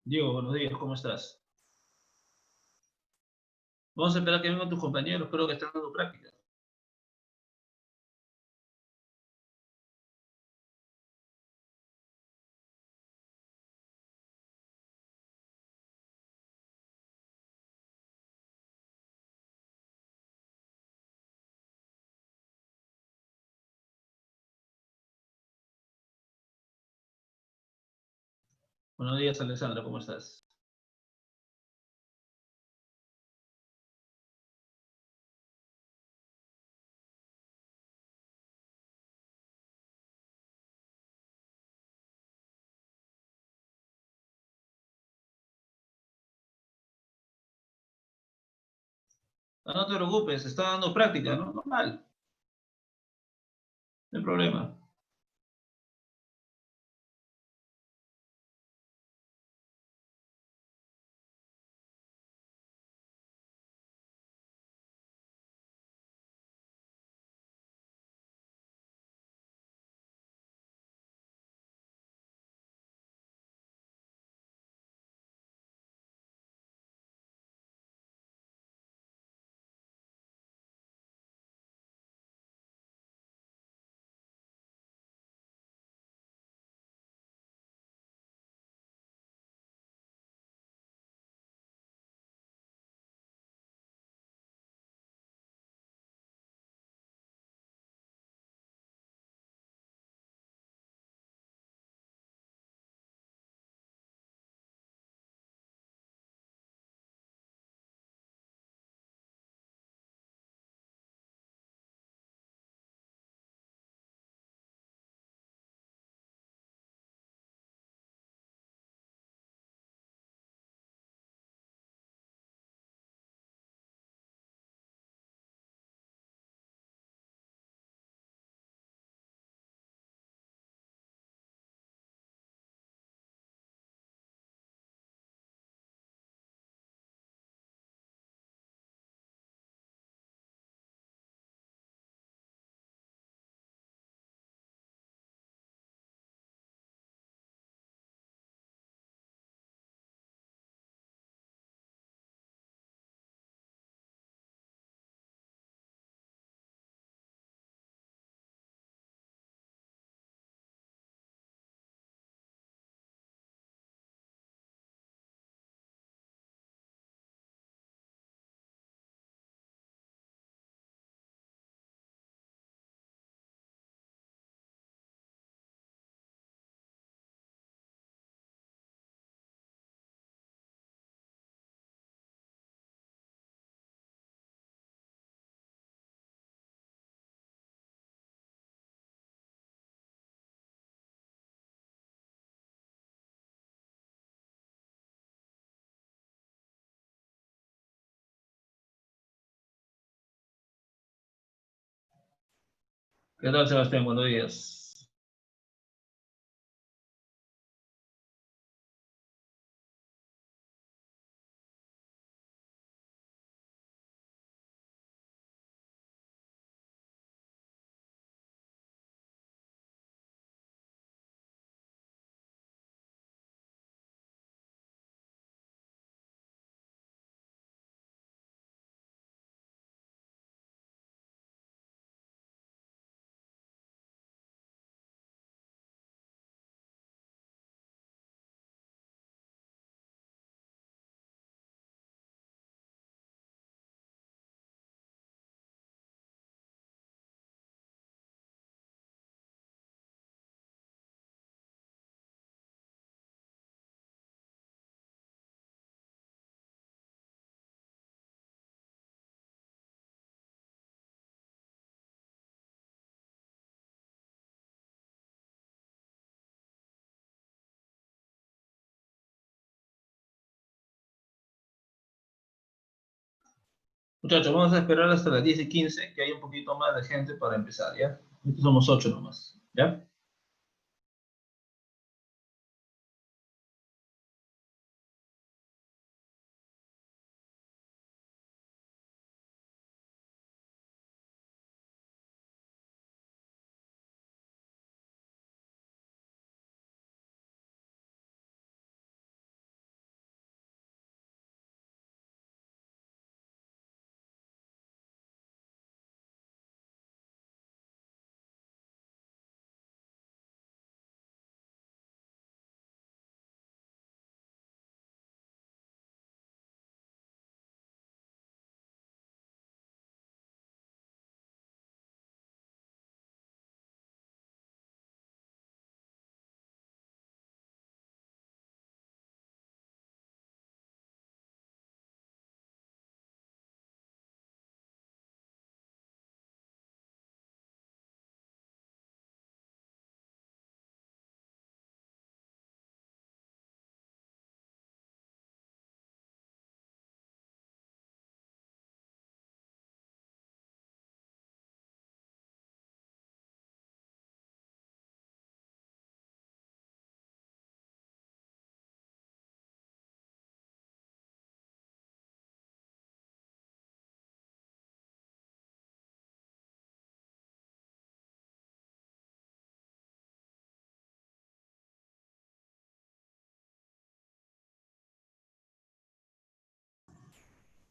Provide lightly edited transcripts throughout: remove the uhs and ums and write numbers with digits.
Diego, buenos días, ¿cómo estás? Vamos a esperar a que vengan tus compañeros, espero que estén dando práctica. Buenos días, Alessandra, ¿cómo estás? Ah, no te preocupes, está dando práctica, ¿no? Normal, no hay problema. ¿Qué tal, Sebastián? Buenos días. Muchachos, vamos a esperar hasta las 10:15, que hay un poquito más de gente para empezar, ¿ya? Aquí somos 8 nomás, ¿ya?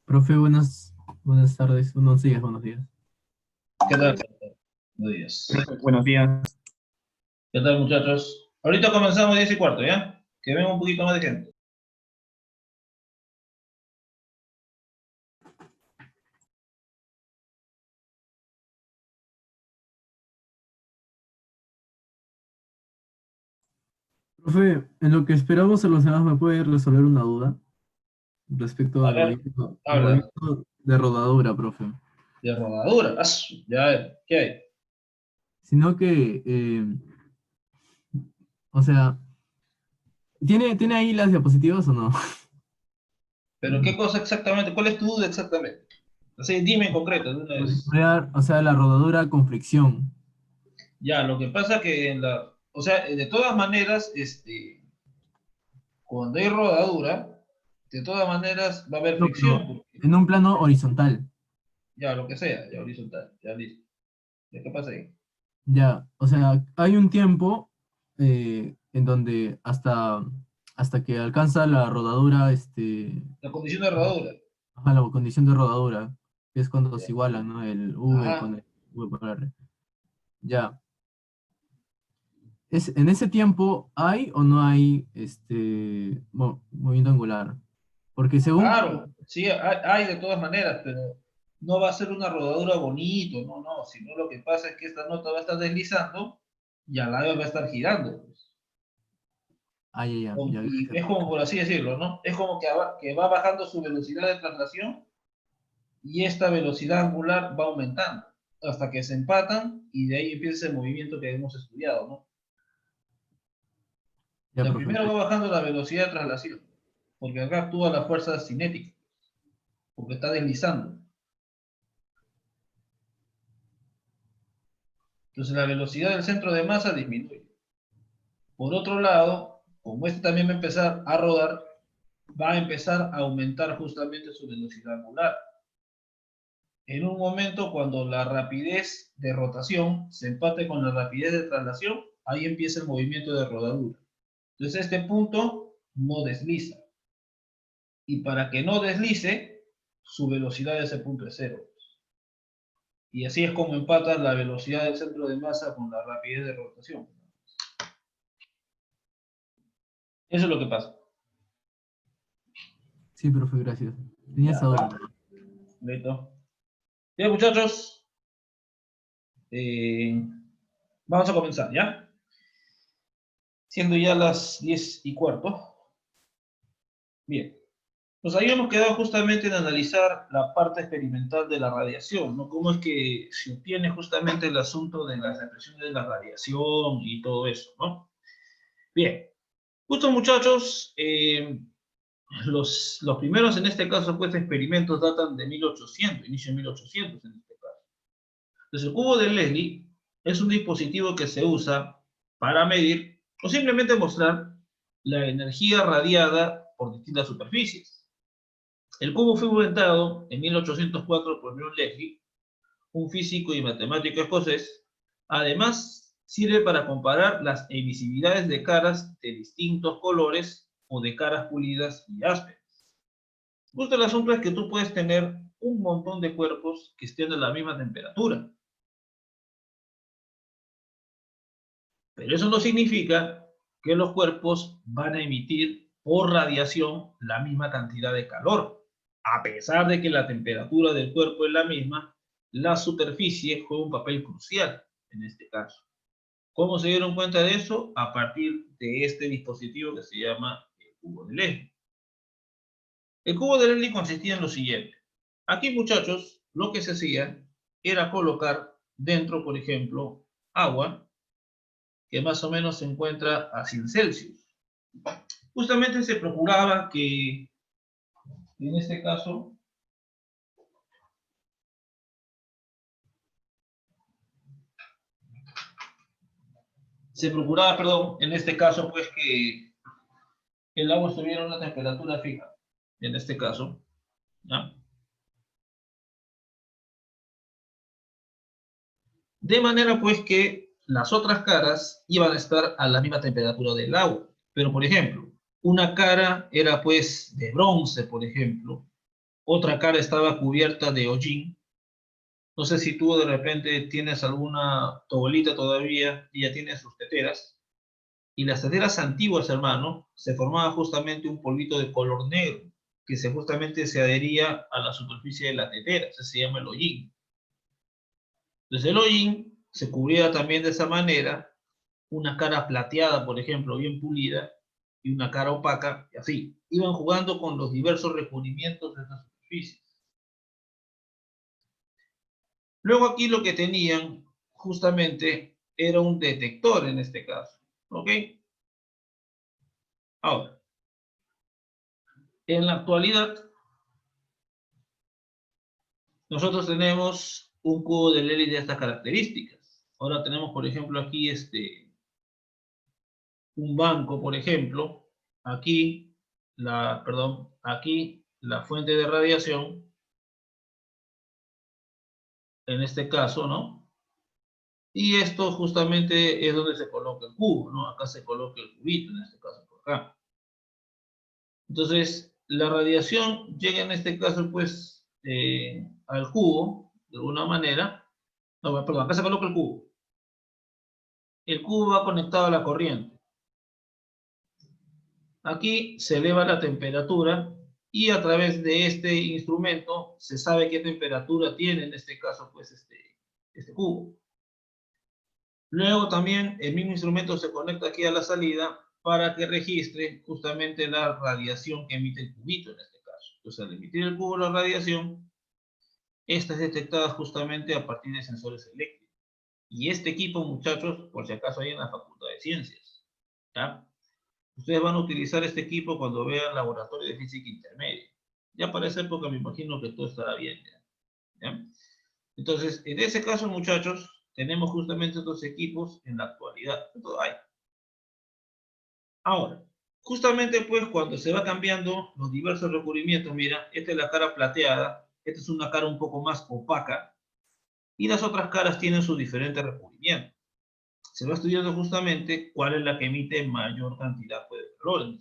Profe, buenas tardes, buenos días, buenos días. ¿Qué tal? Buenos días. Buenos días. ¿Qué tal, muchachos? Ahorita comenzamos 10:15, ¿ya? Que venga un poquito más de gente. Profe, en lo que esperamos a los demás, ¿me puede resolver una duda respecto A al ver, movimiento, habla de rodadura, profe? de rodadura. Ya, a ver, ¿qué hay? Sino que, o sea, ¿tiene ahí las diapositivas o no? ¿Pero qué cosa exactamente? ¿Cuál es tu duda exactamente? Así, dime en concreto, de una vez. O sea, la rodadura con fricción. Ya, lo que pasa que o sea, de todas maneras, cuando hay rodadura, de todas maneras va a haber No, fricción, pero porque, en un plano horizontal. ya, lo que sea, ya horizontal, ya listo. ¿Ya qué pasa ahí? Ya, o sea, hay un tiempo en donde hasta que alcanza la rodadura, La condición de rodadura. ajá, la condición de rodadura, que es cuando Ya. se igualan, ¿no? El V con Ajá. el V por R. Ya. ¿En ese tiempo hay o no hay movimiento angular? Porque según, Claro, sí, hay de todas maneras, pero no va a ser una rodadura bonito, no, no, sino lo que pasa es que esta nota va a estar deslizando y al lado va a estar girando, pues. ya, Y gracias. es como por así decirlo, ¿no? Es como que va bajando su velocidad de traslación y esta velocidad angular va aumentando hasta que se empatan y de ahí empieza el movimiento que hemos estudiado, ¿no? Ya, La profe. primero va bajando la velocidad de traslación, porque acá actúa la fuerza cinética, porque está deslizando. Entonces la velocidad del centro de masa disminuye. Por otro lado, como este también va a empezar a rodar, va a empezar a aumentar justamente su velocidad angular. En un momento, cuando la rapidez de rotación se empate con la rapidez de traslación, ahí empieza el movimiento de rodadura. Entonces este punto no desliza. Y para que no deslice, su velocidad de ese punto es cero. Y así es como empata la velocidad del centro de masa con la rapidez de rotación. Eso es lo que pasa. Sí, profe, gracias. Tenía esa Ya, duda. listo. Bien, muchachos, vamos a comenzar, ¿ya? Siendo ya las 10:15. Bien. Pues ahí hemos quedado justamente en analizar la parte experimental de la radiación, ¿no? Cómo es que se obtiene justamente el asunto de las expresiones de la radiación y todo eso, ¿no? Bien. Justo, muchachos, los primeros en este caso, pues, experimentos datan de 1800, inicio de 1800 en este caso. Entonces, el cubo de Leslie es un dispositivo que se usa para medir o simplemente mostrar la energía radiada por distintas superficies. El cubo fue inventado en 1804 por John Leslie, un físico y matemático escocés. Además, sirve para comparar las emisividades de caras de distintos colores o de caras pulidas y ásperas. Justo el asunto es que tú puedes tener un montón de cuerpos que estén a la misma temperatura. Pero eso no significa que los cuerpos van a emitir por radiación la misma cantidad de calor. A pesar de que la temperatura del cuerpo es la misma, la superficie juega un papel crucial en este caso. ¿Cómo se dieron cuenta de eso? A partir de este dispositivo que se llama el cubo de Leslie. El cubo de Leslie consistía en lo siguiente. Aquí, muchachos, lo que se hacía era colocar dentro, por ejemplo, agua que más o menos se encuentra a 100 Celsius. Justamente se procuraba que, en este caso, perdón, en este caso, pues que el agua estuviera a una temperatura fija, en este caso, ¿ya? De manera, pues, que las otras caras iban a estar a la misma temperatura del agua. Pero, por ejemplo, una cara era, pues, de bronce, por ejemplo, otra cara estaba cubierta de hollín. No sé si tú de repente tienes alguna tobolita todavía y ya tienes sus teteras. Y las teteras antiguas, hermano, se formaba justamente un polvito de color negro, que justamente se adhería a la superficie de la tetera, eso se llama el hollín. Entonces el hollín se cubría también de esa manera, una cara plateada, por ejemplo, bien pulida, y una cara opaca, y así. Iban jugando con los diversos recubrimientos de esa superficie. Luego aquí lo que tenían justamente era un detector en este caso, ¿ok? Ahora, en la actualidad, nosotros tenemos un cubo de Lely de estas características. Ahora tenemos, por ejemplo, aquí un banco, por ejemplo, aquí aquí la fuente de radiación, en este caso, ¿no? Y esto justamente es donde se coloca el cubo, ¿no? Acá se coloca el cubito, en este caso por acá. Entonces, la radiación llega en este caso, pues, al cubo, de alguna manera. No, perdón, acá se coloca el cubo. El cubo va conectado a la corriente. Aquí se eleva la temperatura y a través de este instrumento se sabe qué temperatura tiene, en este caso, pues, este cubo. Luego también el mismo instrumento se conecta aquí a la salida para que registre justamente la radiación que emite el cubito en este caso. Entonces, al emitir el cubo la radiación, esta es detectada justamente a partir de sensores eléctricos. Y este equipo, muchachos, por si acaso hay en la Facultad de Ciencias, ¿ya? Ustedes van a utilizar este equipo cuando vean laboratorio de física intermedia. Ya para esa época me imagino que todo estará bien, ¿ya? Entonces, en ese caso, muchachos, tenemos justamente estos equipos en la actualidad. Todo hay. Ahora, justamente pues cuando se va cambiando los diversos recubrimientos, mira, esta es la cara plateada, esta es una cara un poco más opaca, y las otras caras tienen sus diferentes recubrimientos. Se va estudiando justamente cuál es la que emite mayor cantidad pues, de calor.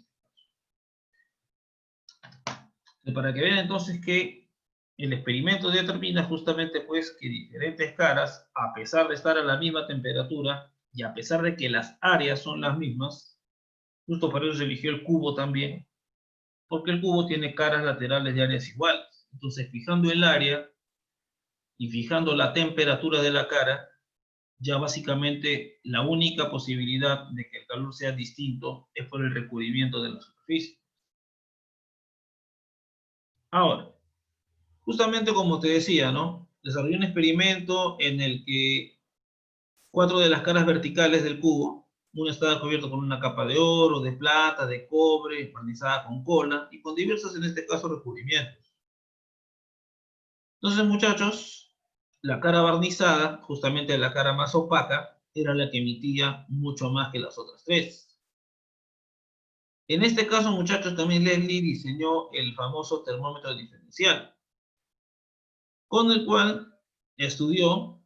Para que vean entonces que el experimento determina justamente pues que diferentes caras, a pesar de estar a la misma temperatura y a pesar de que las áreas son las mismas, justo por eso se eligió el cubo también, porque el cubo tiene caras laterales de áreas iguales. Entonces, fijando el área y fijando la temperatura de la cara, ya básicamente la única posibilidad de que el calor sea distinto es por el recubrimiento de la superficie. Ahora, justamente como te decía, ¿no? Desarrollé un experimento en el que 4 de las caras verticales del cubo, una estaba cubierta con una capa de oro, de plata, de cobre, barnizada con cola y con diversos, en este caso, recubrimientos. Entonces, muchachos, la cara barnizada, justamente la cara más opaca, era la que emitía mucho más que las otras tres. En este caso, muchachos, también Leslie diseñó el famoso termómetro diferencial, con el cual estudió,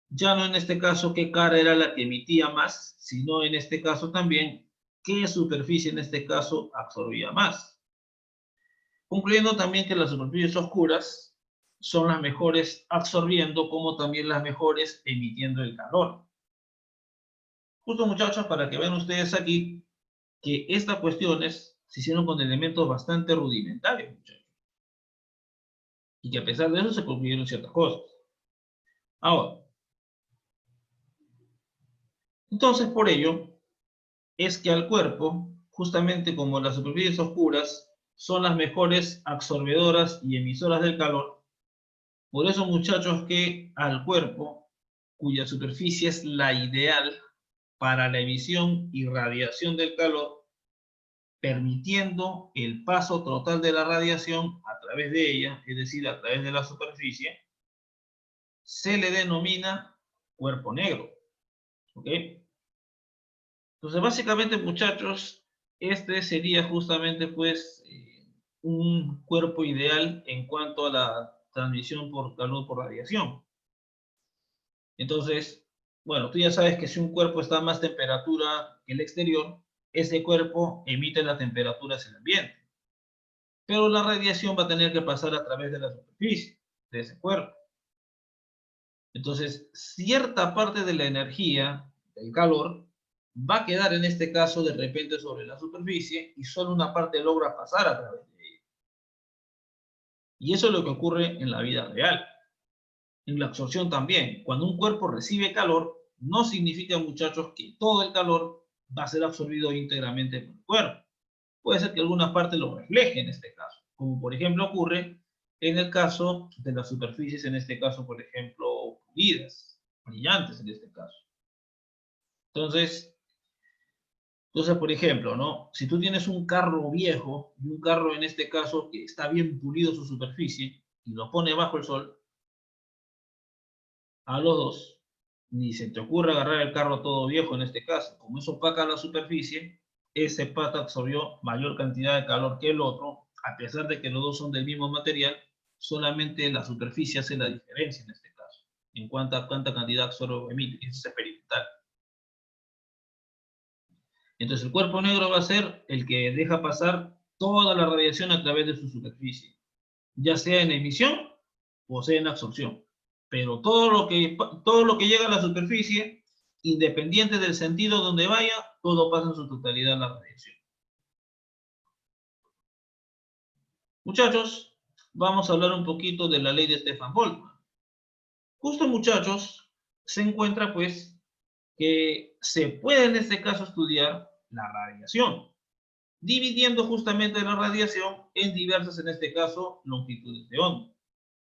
ya no en este caso qué cara era la que emitía más, sino en este caso también qué superficie en este caso absorbía más. Concluyendo también que las superficies oscuras son las mejores absorbiendo como también las mejores emitiendo el calor. Justo, muchachos, para que vean ustedes aquí que estas cuestiones se hicieron con elementos bastante rudimentarios, muchachos. Y que a pesar de eso se concluyeron ciertas cosas. Ahora, entonces por ello es que al cuerpo, justamente como las superficies oscuras son las mejores absorbedoras y emisoras del calor, por eso, muchachos, que al cuerpo, cuya superficie es la ideal para la emisión y radiación del calor, permitiendo el paso total de la radiación a través de ella, es decir, a través de la superficie, se le denomina cuerpo negro. ¿Ok? Entonces, básicamente, muchachos, este sería justamente, pues, un cuerpo ideal en cuanto a la transmisión por calor por radiación. Entonces, bueno, tú ya sabes que si un cuerpo está a más temperatura que el exterior, ese cuerpo emite la temperatura hacia el ambiente. pero la radiación va a tener que pasar a través de la superficie de ese cuerpo. Entonces, cierta parte de la energía, del calor, va a quedar en este caso de repente sobre la superficie y solo una parte logra pasar a través de ella. Y eso es lo que ocurre en la vida real. En la absorción también. Cuando un cuerpo recibe calor, no significa, muchachos, que todo el calor va a ser absorbido íntegramente por el cuerpo. Puede ser que alguna parte lo refleje en este caso, como por ejemplo ocurre en el caso de las superficies, en este caso, por ejemplo, pulidas, brillantes en este caso. Entonces, por ejemplo, ¿no? Si tú tienes un carro viejo y un carro en este caso que está bien pulido su superficie y lo pone bajo el sol, a los dos, ni se te ocurre agarrar el carro todo viejo en este caso. Como eso opaca la superficie, ese pata absorbió mayor cantidad de calor que el otro, a pesar de que los dos son del mismo material, solamente la superficie hace la diferencia en este caso, en cuanto a cuánta cantidad absorbe o emite, eso es experimental. Entonces el cuerpo negro va a ser el que deja pasar toda la radiación a través de su superficie, ya sea en emisión o sea en absorción. Pero todo lo que llega a la superficie, independiente del sentido donde vaya, todo pasa en su totalidad a la radiación. Muchachos, vamos a hablar un poquito de la ley de Stefan Boltzmann. Justo, muchachos, se encuentra pues que se puede en este caso estudiar la radiación, dividiendo justamente la radiación en diversas, en este caso, longitudes de onda.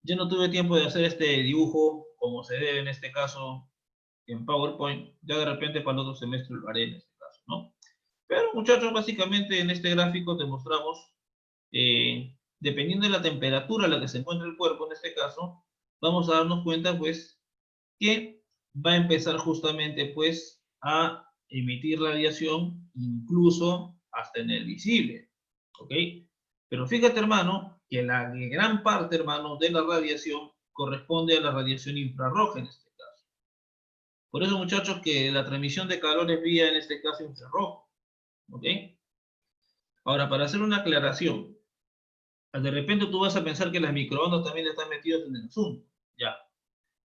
Yo no tuve tiempo de hacer este dibujo como se debe en este caso en PowerPoint. Ya de repente para el otro semestre lo haré en este caso, ¿no? Pero muchachos, básicamente en este gráfico te mostramos, dependiendo de la temperatura a la que se encuentra el cuerpo en este caso, vamos a darnos cuenta pues que va a empezar justamente pues a emitir radiación incluso hasta en el visible, ¿ok? Pero fíjate, hermano, que la gran parte, hermano, de la radiación corresponde a la radiación infrarroja en este caso. Por eso, muchachos, que la transmisión de calor es vía, en este caso, infrarrojo, ¿ok? Ahora, para hacer una aclaración, de repente tú vas a pensar que las microondas también están metidas en el asunto, ya.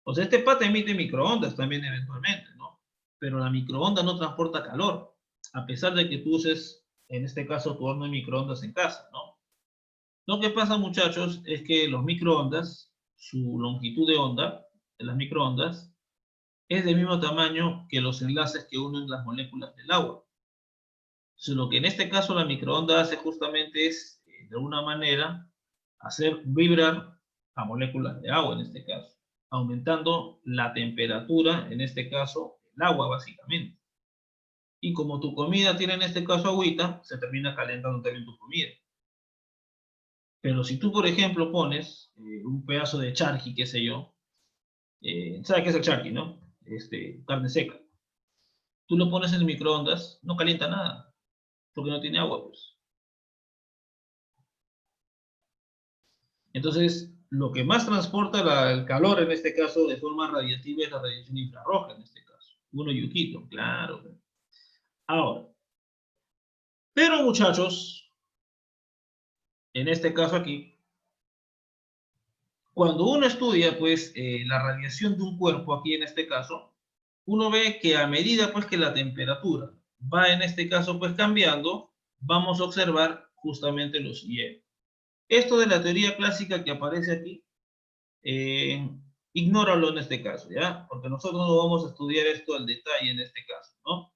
O sea, este pata emite microondas también eventualmente, ¿no? Pero la microonda no transporta calor, a pesar de que tú uses, en este caso, tu horno de microondas en casa, ¿no? Lo que pasa, muchachos, es que los microondas, su longitud de onda de las microondas es del mismo tamaño que los enlaces que unen las moléculas del agua. Entonces, lo que en este caso la microonda hace justamente es, de alguna manera, hacer vibrar a moléculas de agua en este caso, aumentando la temperatura, en este caso, el agua básicamente. Y como tu comida tiene en este caso agüita, se termina calentando también tu comida. Pero si tú, por ejemplo, pones un pedazo de charqui, qué sé yo, ¿sabes qué es el charqui, no? Carne seca. Tú lo pones en el microondas, no calienta nada, porque no tiene agua, pues. Entonces, lo que más transporta el calor, en este caso, de forma radiativa, es la radiación infrarroja, en este caso. Uno yuquito, claro. Ahora, pero muchachos, en este caso aquí, cuando uno estudia, pues, la radiación de un cuerpo, aquí en este caso, uno ve que a medida, pues, que la temperatura va, en este caso, pues, cambiando, vamos a observar justamente lo siguiente. Esto de la teoría clásica que aparece aquí, ignóralo en este caso, ¿ya? Porque nosotros no vamos a estudiar esto al detalle en este caso, ¿no?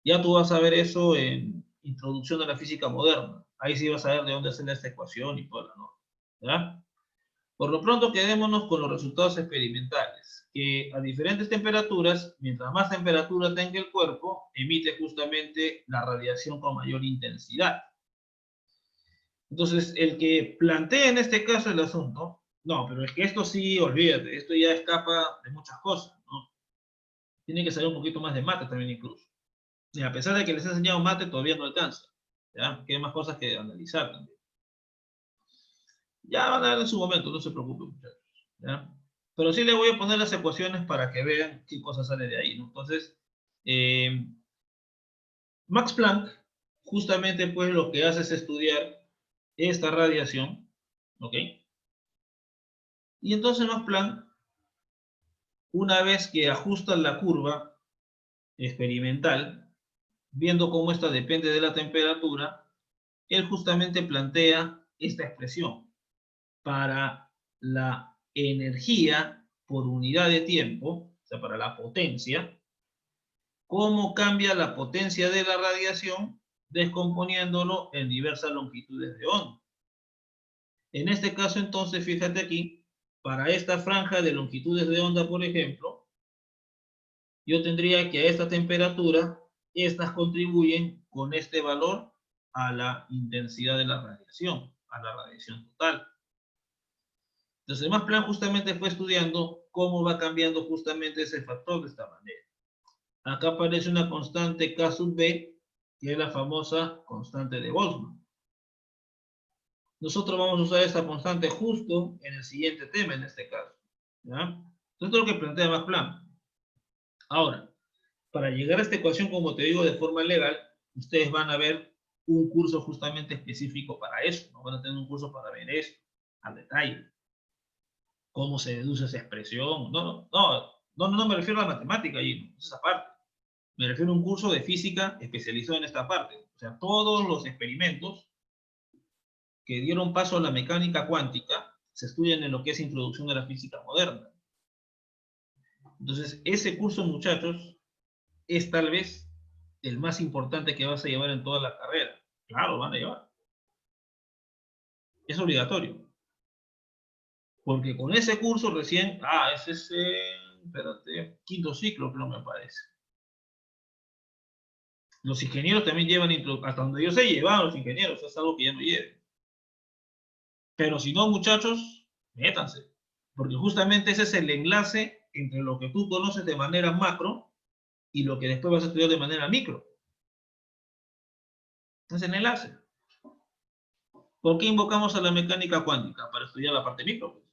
Ya tú vas a ver eso en Introducción a la Física Moderna. Ahí sí vas a ver de dónde sale esta ecuación y toda la norma, ¿ya? Por lo pronto quedémonos con los resultados experimentales, que a diferentes temperaturas, mientras más temperatura tenga el cuerpo, emite justamente la radiación con mayor intensidad. Entonces, el que plantea en este caso el asunto, no, pero es que esto sí, olvídate, esto ya escapa de muchas cosas, ¿no? Tiene que saber un poquito más de mate también incluso. Y a pesar de que les he enseñado mate, todavía no alcanza, ¿ya? Que hay más cosas que analizar también. Ya van a ver en su momento, no se preocupen, muchachos, ¿ya? Pero sí le voy a poner las ecuaciones para que vean qué cosa sale de ahí, ¿no? Entonces, Max Planck, justamente pues lo que hace es estudiar esta radiación, ¿ok? Y entonces Masplan, una vez que ajustan la curva experimental, viendo cómo esta depende de la temperatura, él justamente plantea esta expresión para la energía por unidad de tiempo, o sea, para la potencia, cómo cambia la potencia de la radiación descomponiéndolo en diversas longitudes de onda. En este caso, entonces, fíjate aquí, para esta franja de longitudes de onda, por ejemplo, yo tendría que a esta temperatura, estas contribuyen con este valor a la intensidad de la radiación, a la radiación total. Entonces, Masplan justamente fue estudiando cómo va cambiando justamente ese factor de esta manera. Acá aparece una constante K sub B, que es la famosa constante de Boltzmann. Nosotros vamos a usar esta constante justo en el siguiente tema, en este caso. ¿Ya? Entonces, esto es lo que plantea Masplan. Ahora, para llegar a esta ecuación, como te digo, de forma legal, ustedes van a ver un curso justamente específico para eso. ¿No? Van a tener un curso para ver eso, al detalle. Cómo se deduce esa expresión. No me refiero a la matemática, allí, no, esa parte. Me refiero a un curso de física especializado en esta parte. O sea, todos los experimentos que dieron paso a la mecánica cuántica se estudian en lo que es introducción a la física moderna. Entonces, ese curso, muchachos, es tal vez el más importante que vas a llevar en toda la carrera. Claro, lo van a llevar. Es obligatorio. Porque con ese curso recién, ese es, espérate, quinto ciclo, creo me parece. Los ingenieros también llevan, hasta donde yo sé, llevan los ingenieros, es algo que ya no lleven. Pero si no, muchachos, métanse. Porque justamente ese es el enlace entre lo que tú conoces de manera macro y lo que después vas a estudiar de manera micro. Es el enlace. ¿Por qué invocamos a la mecánica cuántica? Para estudiar la parte micro. Pues.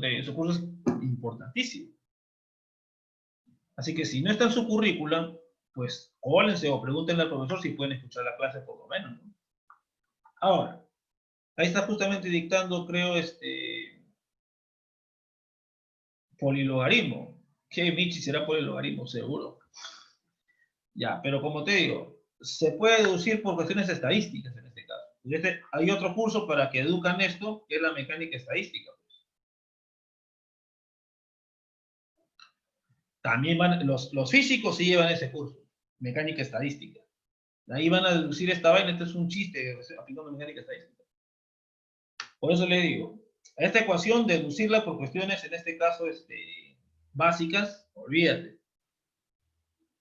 Ese curso es importantísimo. Así que si no está en su currícula, pues cólense o pregúntenle al profesor si pueden escuchar la clase por lo menos. ¿No? Ahora, ahí está justamente dictando, creo, polilogarismo. ¿Qué Michi será polilogarismo? Seguro. Ya, pero como te digo, se puede deducir por cuestiones estadísticas en este caso. Hay otro curso para que educan esto, que es la mecánica estadística. Pues. También van, los físicos sí llevan ese curso, mecánica estadística. Ahí van a deducir esta vaina, este es un chiste aplicando mecánica estadística. Por eso le digo, a esta ecuación, deducirla por cuestiones, en este caso, básicas, olvídate.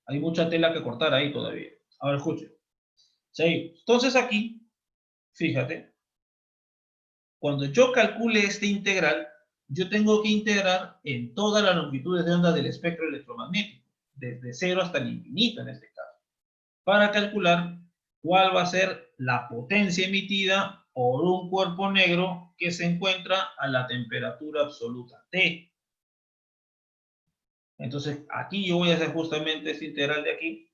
Hay mucha tela que cortar ahí todavía. Ahora escuche. Sí. Entonces aquí, fíjate, cuando yo calcule este integral, yo tengo que integrar en todas las longitudes de onda del espectro electromagnético, desde 0 hasta el infinito en este caso, para calcular cuál va a ser la potencia emitida por un cuerpo negro que se encuentra a la temperatura absoluta T. Entonces, aquí yo voy a hacer justamente este integral de aquí,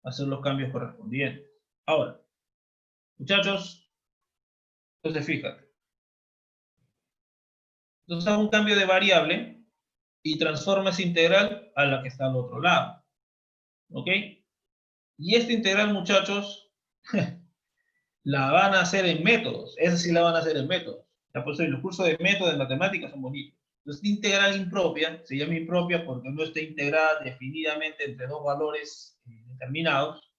hacer los cambios correspondientes. Ahora, muchachos, entonces fíjate. Entonces hago un cambio de variable y transforma esa integral a la que está al otro lado. ¿Ok? Y esta integral, muchachos, la van a hacer en métodos. Esa sí la van a hacer en métodos. Ya por eso los cursos de métodos de matemáticas son bonitos. Entonces, esta integral impropia se llama impropia porque no está integrada definidamente entre dos valores determinados.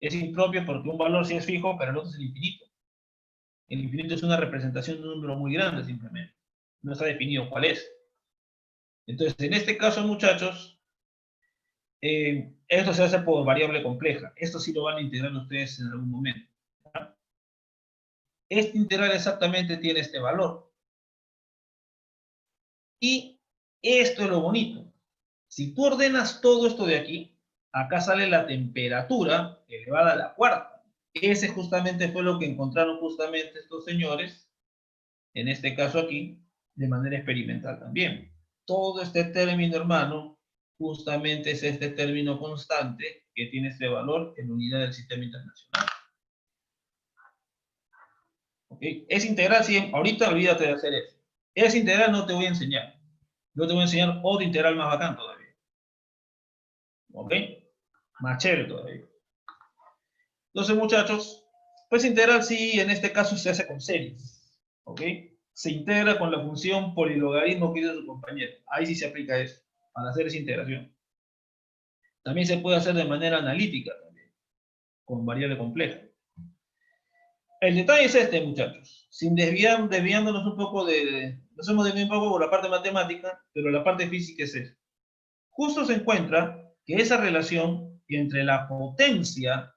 Es impropia porque un valor sí es fijo, pero el otro es el infinito. El infinito es una representación de un número muy grande simplemente. No está definido cuál es. Entonces, en este caso, muchachos, esto se hace por variable compleja. Esto sí lo van a integrar ustedes en algún momento. ¿Ya? Este integral exactamente tiene este valor. Y esto es lo bonito. Si tú ordenas todo esto de aquí, acá sale la temperatura elevada a la cuarta. Ese justamente fue lo que encontraron justamente estos señores, en este caso aquí, de manera experimental también. Todo este término, hermano, justamente es este término constante que tiene este valor en unidad del sistema internacional. ¿Okay? Es integral, sí, ahorita olvídate de hacer eso. Es integral, no te voy a enseñar. Yo te voy a enseñar otro integral más bacán todavía. ¿Ok? Más chévere todavía. Entonces, muchachos, pues integral sí, en este caso se hace con series. ¿Ok? Se integra con la función polilogaritmo que hizo su compañero. Ahí sí se aplica eso, para hacer esa integración. También se puede hacer de manera analítica, también, con variable compleja. El detalle es este, muchachos. Sin desviándonos un poco nos hemos desviado un poco por la parte matemática, pero la parte física es esta. Justo se encuentra que esa relación entre la potencia,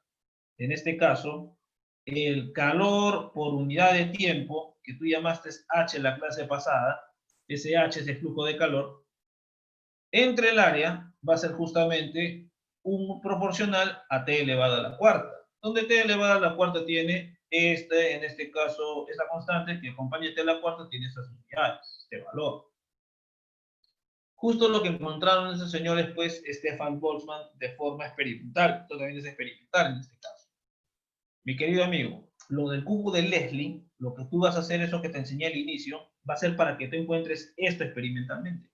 en este caso, el calor por unidad de tiempo, que tú llamaste H en la clase pasada, ese H es el flujo de calor, entre el área va a ser justamente un proporcional a t elevado a la cuarta, donde t elevado a la cuarta tiene en este caso, esta constante que acompaña t a la cuarta tiene estas unidades, este valor. Justo lo que encontraron esos señores, pues, Stefan Boltzmann de forma experimental. Esto también es experimental en este caso. Mi querido amigo, lo del cubo de Leslie, lo que tú vas a hacer, eso que te enseñé al inicio, va a ser para que tú encuentres esto experimentalmente.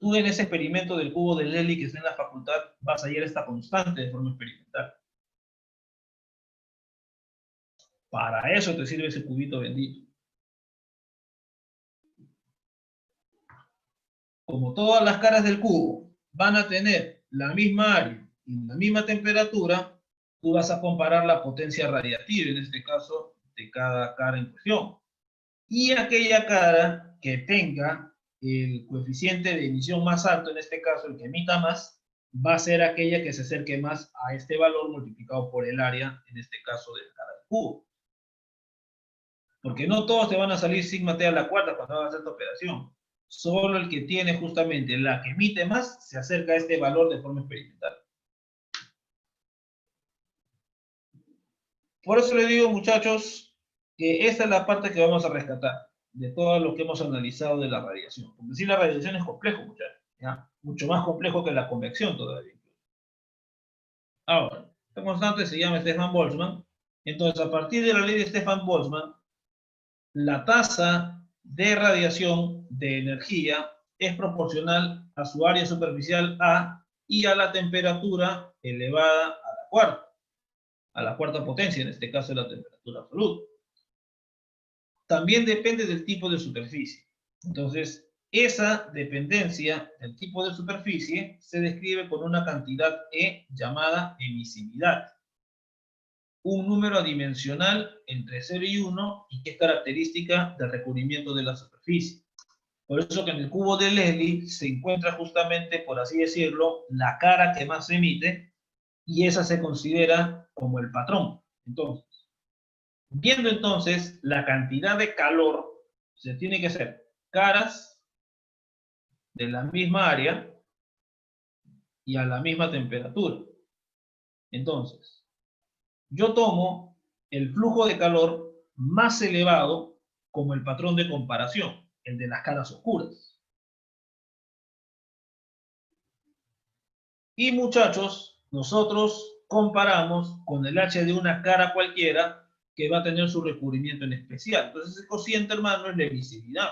Tú en ese experimento del cubo de Leslie que está en la facultad, vas a hallar esta constante de forma experimental. Para eso te sirve ese cubito bendito. Como todas las caras del cubo van a tener la misma área y la misma temperatura, tú vas a comparar la potencia radiativa, en este caso, de cada cara en cuestión. Y aquella cara que tenga el coeficiente de emisión más alto, en este caso el que emita más, va a ser aquella que se acerque más a este valor multiplicado por el área, en este caso de la cara del cubo. Porque no todos te van a salir sigma t a la cuarta cuando hagas esta operación. Solo el que tiene justamente la que emite más se acerca a este valor de forma experimental. Por eso le digo, muchachos, que esta es la parte que vamos a rescatar de todo lo que hemos analizado de la radiación. Porque sí, la radiación es complejo, muchachos. ¿Ya? Mucho más complejo que la convección todavía. Ahora, esta constante se llama Stefan Boltzmann. Entonces, a partir de la ley de Stefan Boltzmann, la tasa de radiación de energía es proporcional a su área superficial A y a la temperatura elevada a la cuarta potencia, en este caso la temperatura absoluta. También depende del tipo de superficie. Entonces, esa dependencia del tipo de superficie se describe con una cantidad E llamada emisividad. Un número adimensional entre 0 y 1 y que es característica del recubrimiento de la superficie. Por eso que en el cubo de Leslie se encuentra justamente, por así decirlo, la cara que más se emite y esa se considera como el patrón. Entonces, viendo entonces la cantidad de calor, se tiene que hacer caras de la misma área y a la misma temperatura. Entonces, yo tomo el flujo de calor más elevado como el patrón de comparación, el de las caras oscuras. Y muchachos, nosotros comparamos con el H de una cara cualquiera que va a tener su recubrimiento en especial. Entonces, el cociente, hermano, es la emisividad.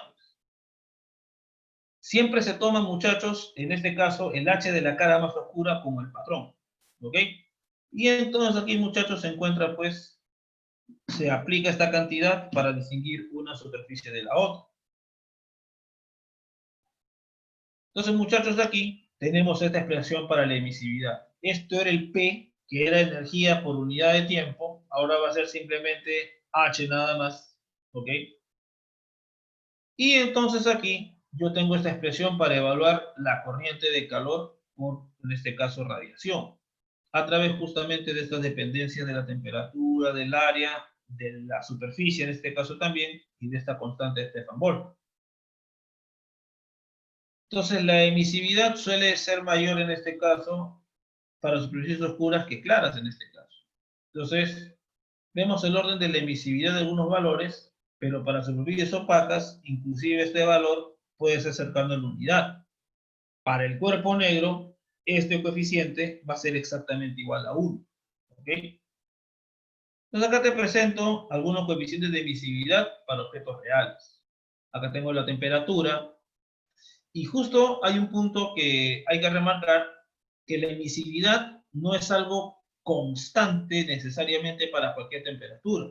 Siempre se toma, muchachos, en este caso, el H de la cara más oscura como el patrón. ¿Ok? Y entonces aquí, muchachos, se encuentra, pues, se aplica esta cantidad para distinguir una superficie de la otra. Entonces, muchachos, aquí tenemos esta expresión para la emisividad. Esto era el P, que era energía por unidad de tiempo. Ahora va a ser simplemente H nada más. ¿Ok? Y entonces aquí yo tengo esta expresión para evaluar la corriente de calor por, en este caso, radiación, a través justamente de estas dependencias de la temperatura, del área, de la superficie en este caso también, y de esta constante de Stefan Boltzmann. Entonces la emisividad suele ser mayor en este caso para superficies oscuras que claras en este caso. Entonces, vemos el orden de la emisividad de algunos valores, pero para superficies opacas, inclusive este valor puede ser cercano a la unidad. Para el cuerpo negro, este coeficiente va a ser exactamente igual a 1. ¿Ok? Entonces acá te presento algunos coeficientes de emisividad para objetos reales. Acá tengo la temperatura. Y justo hay un punto que hay que remarcar, que la emisividad no es algo constante necesariamente para cualquier temperatura.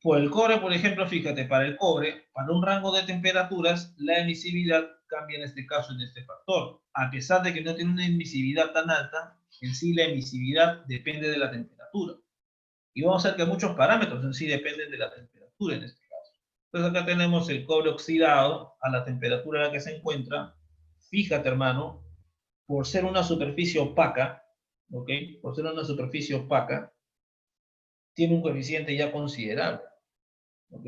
Por el cobre, por ejemplo, fíjate, para el cobre, para un rango de temperaturas, la emisividad cambia en este caso en este factor. A pesar de que no tiene una emisividad tan alta, en sí la emisividad depende de la temperatura. Y vamos a ver que muchos parámetros en sí dependen de la temperatura en este caso. Entonces acá tenemos el cobre oxidado a la temperatura en la que se encuentra. Fíjate, hermano, por ser una superficie opaca, ¿ok? Por ser una superficie opaca, tiene un coeficiente ya considerable, ¿ok?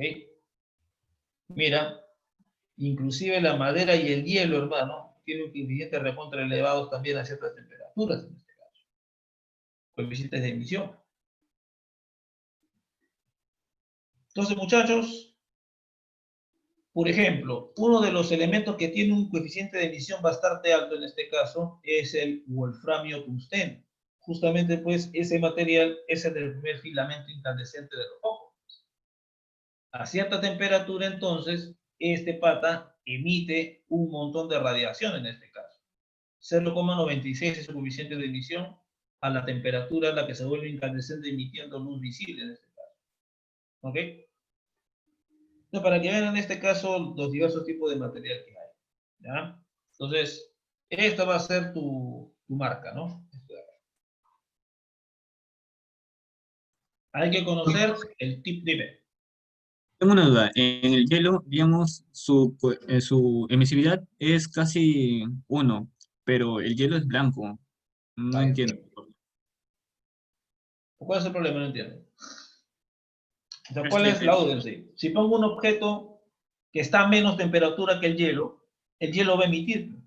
Mira, inclusive la madera y el hielo, hermano, tienen coeficientes recontra elevados también a ciertas temperaturas en este caso. Coeficientes de emisión. Entonces, muchachos, por ejemplo, uno de los elementos que tiene un coeficiente de emisión bastante alto en este caso es el wolframio tungsteno. Justamente, pues, ese material es el del primer filamento incandescente de los focos. A cierta temperatura, entonces, este pata emite un montón de radiación en este caso. 0,96 es su coeficiente de emisión a la temperatura a la que se vuelve incandescente emitiendo luz visible en este caso. ¿Ok? Entonces, para que vean en este caso los diversos tipos de material que hay. ¿Ya? Entonces, esta va a ser tu marca, ¿no? Hay que conocer el tip de... Tengo una duda. En el hielo, digamos, su emisividad es casi 1, pero el hielo es blanco. No Vaya. entiendo. ¿Cuál es el problema? No entiendo. O sea, Es ¿cuál que es la duda en sí? Si pongo un objeto que está a menos temperatura que el hielo va a emitir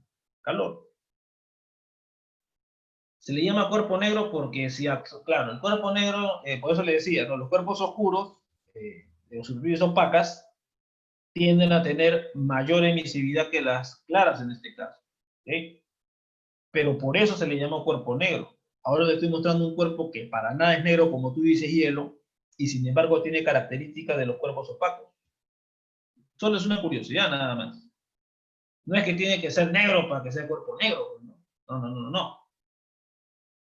calor. Se le llama cuerpo negro porque, si, claro, el cuerpo negro, por eso le decía, ¿no? Los cuerpos oscuros, de los superficies opacas, tienden a tener mayor emisividad que las claras en este caso. ¿Okay? Pero por eso se le llama cuerpo negro. Ahora le estoy mostrando un cuerpo que para nada es negro, como tú dices, hielo, y sin embargo tiene características de los cuerpos opacos. Solo es una curiosidad nada más. No es que tiene que ser negro para que sea cuerpo negro. No.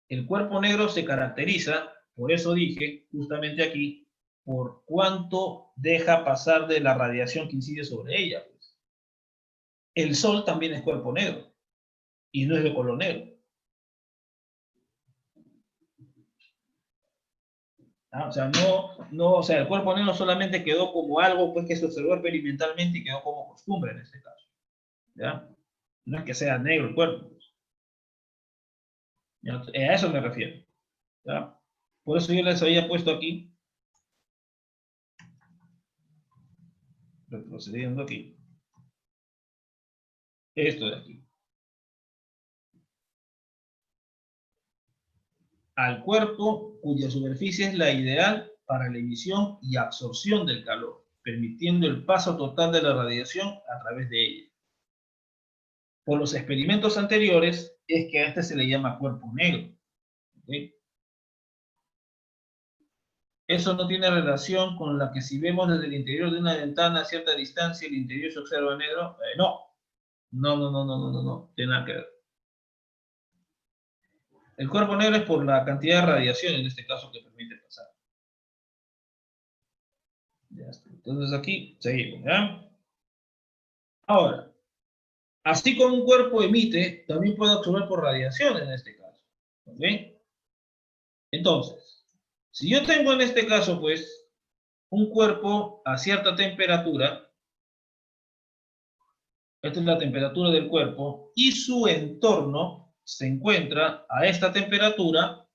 El cuerpo negro se caracteriza, por eso dije, justamente aquí, por cuánto deja pasar de la radiación que incide sobre ella. Pues. El Sol también es cuerpo negro, y no es de color negro. O sea, o sea, el cuerpo negro solamente quedó como algo pues, que se observó experimentalmente y quedó como costumbre en este caso. ¿Ya? No es que sea negro el cuerpo. ¿Ya? A eso me refiero. ¿Ya? Por eso yo les había puesto aquí, retrocediendo aquí, esto de aquí. Al cuerpo cuya superficie es la ideal para la emisión y absorción del calor, permitiendo el paso total de la radiación a través de ella. Por los experimentos anteriores, es que a este se le llama cuerpo negro. ¿Okay? Eso no tiene relación con la que si vemos desde el interior de una ventana a cierta distancia, el interior se observa negro. No, tiene nada que ver. El cuerpo negro es por la cantidad de radiación, en este caso, que permite pasar. Ya está. Entonces aquí seguimos, ¿ya? Ahora, así como un cuerpo emite, también puede absorber por radiación en este caso. ¿Ok? Entonces, si yo tengo en este caso, pues, un cuerpo a cierta temperatura, esta es la temperatura del cuerpo, y su entorno se encuentra a esta temperatura,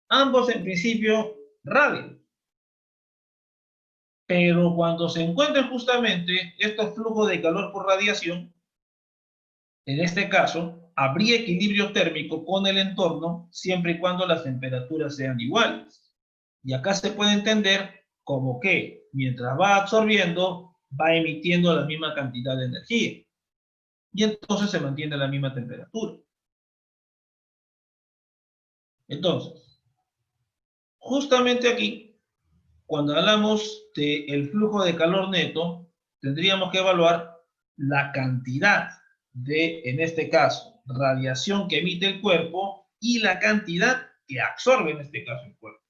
ambos en principio radian. Pero cuando se encuentran justamente estos flujos de calor por radiación, en este caso, habría equilibrio térmico con el entorno siempre y cuando las temperaturas sean iguales. Y acá se puede entender como que mientras va absorbiendo, va emitiendo la misma cantidad de energía. y entonces se mantiene la misma temperatura. Entonces, justamente aquí, cuando hablamos del flujo de calor neto, tendríamos que evaluar la cantidad de, en este caso, radiación que emite el cuerpo y la cantidad que absorbe, en este caso, el cuerpo.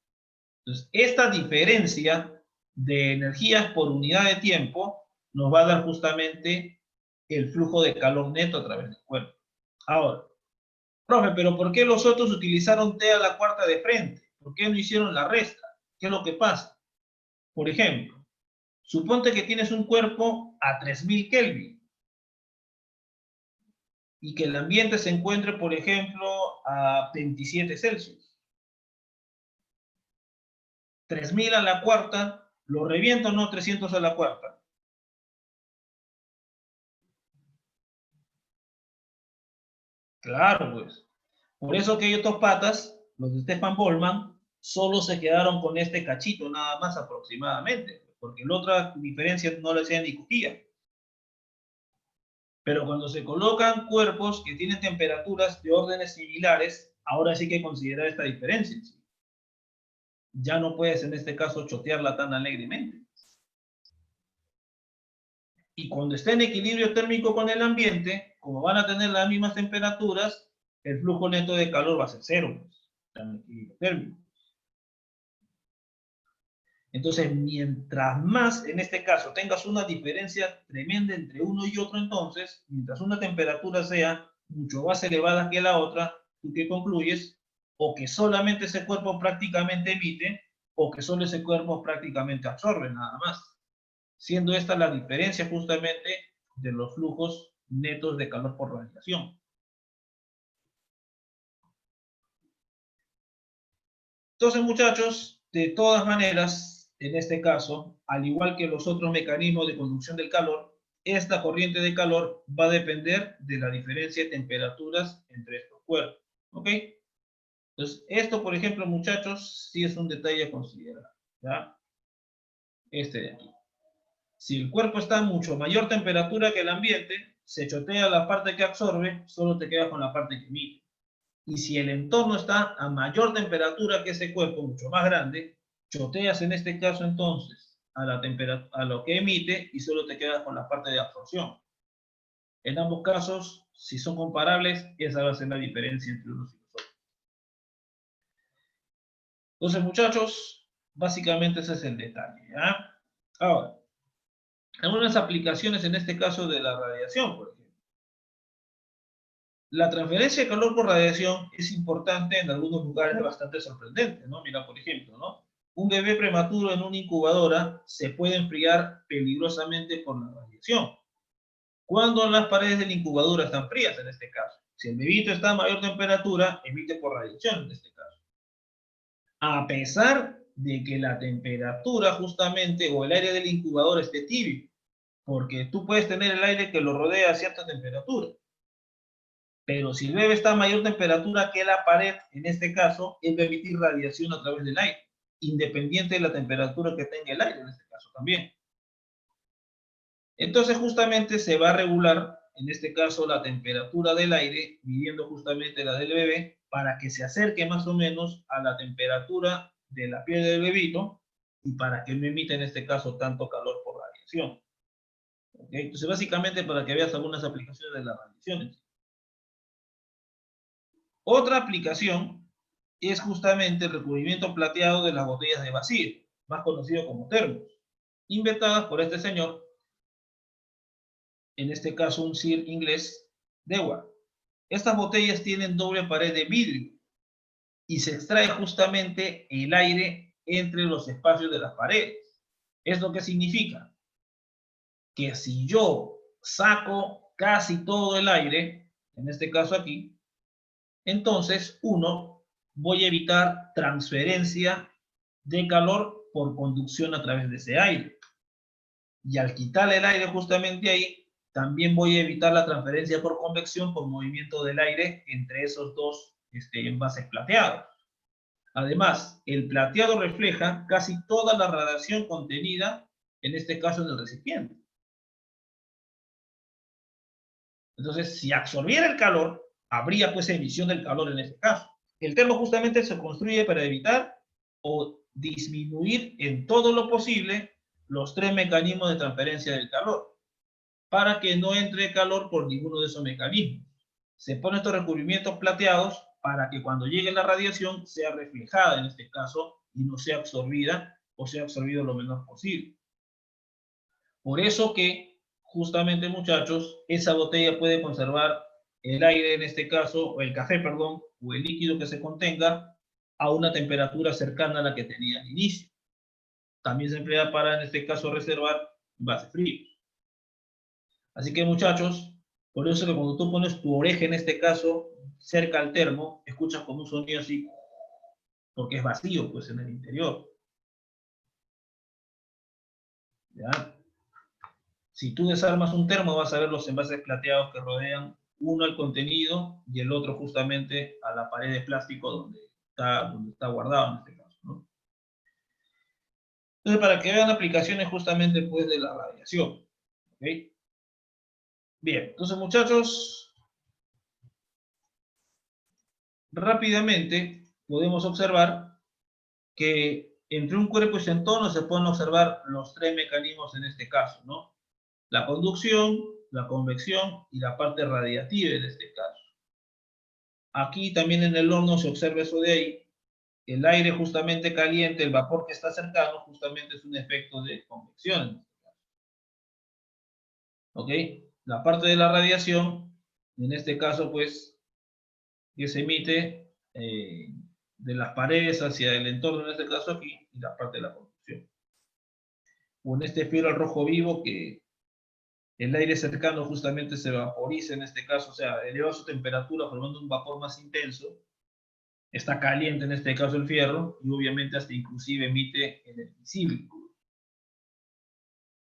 Entonces, esta diferencia de energías por unidad de tiempo nos va a dar justamente el flujo de calor neto a través del cuerpo. Ahora, profe, pero ¿por qué los otros utilizaron T a la cuarta de frente? ¿Por qué no hicieron la resta? ¿Qué es lo que pasa? Por ejemplo, suponte que tienes un cuerpo a 3000 Kelvin y que el ambiente se encuentre, por ejemplo, a 27 Celsius. 3000 a la cuarta, ¿lo reviento o no 300 a la cuarta? Claro, pues. Por eso que estos patas, los de Stefan Boltzmann, solo se quedaron con este cachito, nada más aproximadamente, porque la otra diferencia no le hacían ni cogía. Pero cuando se colocan cuerpos que tienen temperaturas de órdenes similares, ahora sí que hay que considerar esta diferencia. Ya no puedes en este caso chotearla tan alegremente. Y cuando esté en equilibrio térmico con el ambiente, como van a tener las mismas temperaturas, el flujo neto de calor va a ser cero, pues, en equilibrio térmico. Entonces, mientras más, en este caso, tengas una diferencia tremenda entre uno y otro, entonces, mientras una temperatura sea mucho más elevada que la otra, ¿tú qué concluyes? O que solamente ese cuerpo prácticamente emite, o que solo ese cuerpo prácticamente absorbe, nada más. Siendo esta la diferencia justamente de los flujos netos de calor por radiación. Entonces, muchachos, de todas maneras, en este caso, al igual que los otros mecanismos de conducción del calor, esta corriente de calor va a depender de la diferencia de temperaturas entre estos cuerpos. ¿Ok? Entonces, esto, por ejemplo, muchachos, sí es un detalle a considerar. ¿Ya? Este de aquí. Si el cuerpo está a mucho mayor temperatura que el ambiente, se chotea la parte que absorbe, solo te quedas con la parte que emite. Y si el entorno está a mayor temperatura que ese cuerpo, mucho más grande, choteas en este caso entonces a lo que emite y solo te quedas con la parte de absorción. En ambos casos, si son comparables, esa va a ser la diferencia entre unos y los otros. Entonces, muchachos, básicamente ese es el detalle. ¿Ya? Ahora, algunas aplicaciones en este caso de la radiación, por ejemplo. La transferencia de calor por radiación es importante en algunos lugares bastante sorprendente, ¿no? Mira, por ejemplo, ¿no? Un bebé prematuro en una incubadora se puede enfriar peligrosamente por la radiación. Cuando las paredes de la incubadora están frías, en este caso. Si el bebito está a mayor temperatura, emite por radiación, en este caso. A pesar de que la temperatura justamente o el aire de la incubadora esté tibio, porque tú puedes tener el aire que lo rodea a cierta temperatura. Pero si el bebé está a mayor temperatura que la pared, en este caso, él va a emitir radiación a través del aire, independiente de la temperatura que tenga el aire, en este caso también. Entonces, justamente se va a regular, en este caso, la temperatura del aire, midiendo justamente la del bebé, para que se acerque más o menos a la temperatura de la piel del bebito y para que no emita, en este caso, tanto calor por radiación. ¿Okay? Entonces, básicamente, para que veas algunas aplicaciones de las radiaciones. Otra aplicación es justamente el recubrimiento plateado de las botellas de vacío, más conocido como termos, inventadas por este señor, en este caso un Sir inglés, Dewar. Estas botellas tienen doble pared de vidrio y se extrae justamente el aire entre los espacios de las paredes. ¿Esto qué significa? Que si yo saco casi todo el aire, en este caso aquí, entonces voy a evitar transferencia de calor por conducción a través de ese aire. Y al quitarle el aire justamente ahí, también voy a evitar la transferencia por convección por movimiento del aire entre esos dos envases plateados. Además, el plateado refleja casi toda la radiación contenida, en este caso en el recipiente. Entonces, si absorbiera el calor, habría pues emisión del calor en este caso. El termo justamente se construye para evitar o disminuir en todo lo posible los tres mecanismos de transferencia del calor, para que no entre calor por ninguno de esos mecanismos. Se ponen estos recubrimientos plateados para que cuando llegue la radiación sea reflejada en este caso y no sea absorbida o sea absorbido lo menor posible. Por eso que justamente, muchachos, esa botella puede conservar el aire en este caso, o el café, perdón, o el líquido que se contenga a una temperatura cercana a la que tenía al inicio. También se emplea para, en este caso, reservar envases fríos. Así que, muchachos, por eso que cuando tú pones tu oreja, en este caso, cerca al termo, escuchas como un sonido así, porque es vacío, pues, en el interior. ¿Ya? Si tú desarmas un termo, vas a ver los envases plateados que rodean uno al contenido y el otro justamente a la pared de plástico donde está guardado en este caso, ¿no? Entonces, para que vean aplicaciones justamente pues de la radiación. ¿Okay? Bien, entonces, muchachos, rápidamente podemos observar que entre un cuerpo y su entorno se pueden observar los tres mecanismos en este caso, ¿no? La conducción, la convección y la parte radiativa en este caso. Aquí también en el horno se observa eso de ahí. El aire justamente caliente, el vapor que está cercano, justamente es un efecto de convección. ¿Ok? La parte de la radiación, en este caso, pues, que se emite de las paredes hacia el entorno, en este caso aquí, y la parte de la conducción. O en este filo al rojo vivo, que el aire cercano justamente se vaporiza en este caso, o sea, eleva su temperatura formando un vapor más intenso. Está caliente en este caso el fierro y obviamente hasta inclusive emite el visible.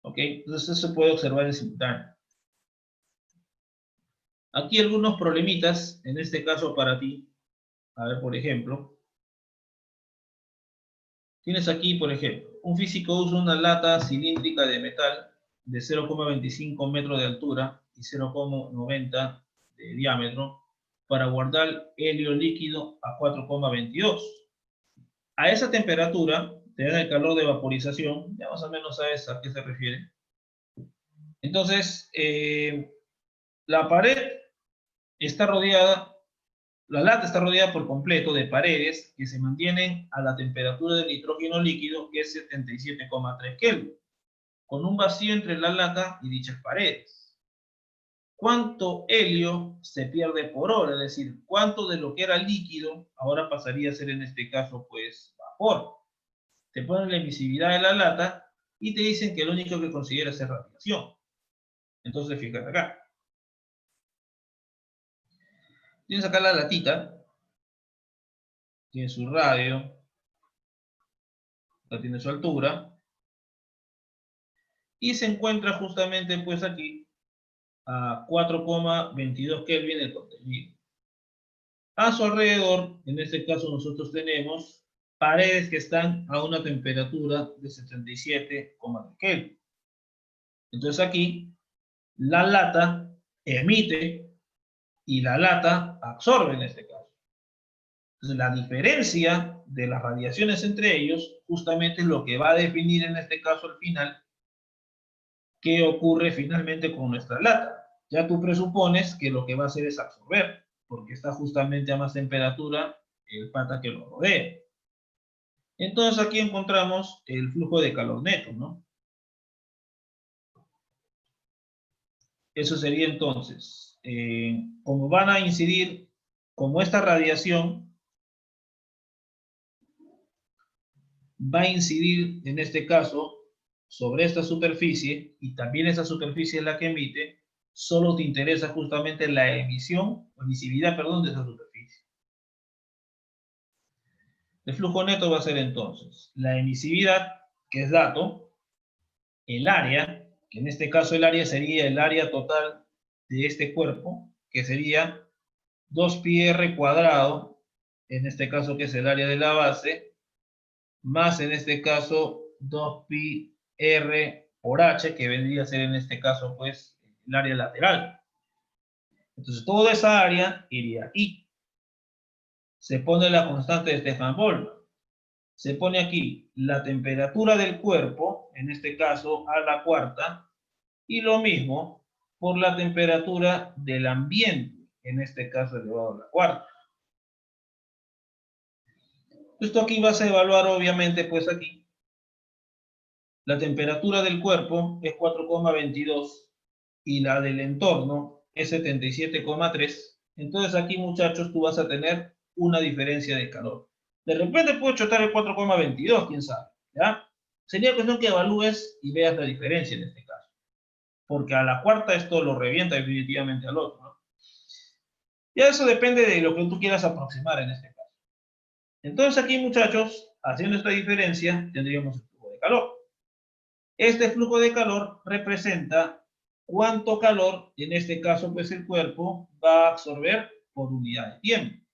¿Ok? Entonces eso se puede observar en simultáneo. Aquí algunos problemitas, en este caso para ti. A ver, por ejemplo. Tienes aquí, por ejemplo, un físico usa una lata cilíndrica de metal de 0,25 metros de altura y 0,90 de diámetro para guardar helio líquido a 4,22. A esa temperatura te dan el calor de vaporización, ya más o menos sabes a qué se refiere. Entonces, la pared está rodeada, la lata está rodeada por completo de paredes que se mantienen a la temperatura del nitrógeno líquido, que es 77,3 Kelvin, con un vacío entre la lata y dichas paredes. ¿Cuánto helio se pierde por hora? Es decir, ¿cuánto de lo que era líquido ahora pasaría a ser en este caso, pues, vapor? Te ponen la emisividad de la lata y te dicen que lo único que consideras es radiación. Entonces, fíjate acá. Tienes acá la latita, tiene su radio, acá tiene su altura, y se encuentra justamente pues aquí a 4,22 Kelvin el contenido. A su alrededor, en este caso nosotros tenemos paredes que están a una temperatura de 77,3 Kelvin. Entonces aquí la lata emite y la lata absorbe en este caso. Entonces la diferencia de las radiaciones entre ellos justamente es lo que va a definir en este caso al final qué ocurre finalmente con nuestra lata. Ya tú presupones que lo que va a hacer es absorber, porque está justamente a más temperatura el pata que lo rodea. Entonces aquí encontramos el flujo de calor neto, ¿no? Eso sería entonces, como van a incidir, como esta radiación va a incidir en este caso sobre esta superficie y también esa superficie es la que emite, solo te interesa justamente la emisión, o emisividad, perdón, de esa superficie. El flujo neto va a ser entonces la emisividad, que es dato, el área, que en este caso el área sería el área total de este cuerpo, que sería 2πr cuadrado, en este caso que es el área de la base, más en este caso 2πr por h, que vendría a ser en este caso pues el área lateral. Entonces toda esa área iría aquí. Se pone la constante de Stefan Boltzmann. Se pone aquí la temperatura del cuerpo, en este caso a la cuarta, y lo mismo por la temperatura del ambiente, en este caso elevado a la cuarta. Esto aquí vas a evaluar obviamente pues aquí. La temperatura del cuerpo es 4,22 y la del entorno es 77,3. Entonces aquí muchachos tú vas a tener una diferencia de calor. De repente puede chocar el 4,22, quién sabe, ¿ya? Sería cuestión que evalúes y veas la diferencia en este caso. Porque a la cuarta esto lo revienta definitivamente al otro, ¿no? Ya eso depende de lo que tú quieras aproximar en este caso. Entonces aquí muchachos, haciendo esta diferencia, tendríamos el flujo de calor. Este flujo de calor representa cuánto calor, en este caso pues el cuerpo, va a absorber por unidad de tiempo.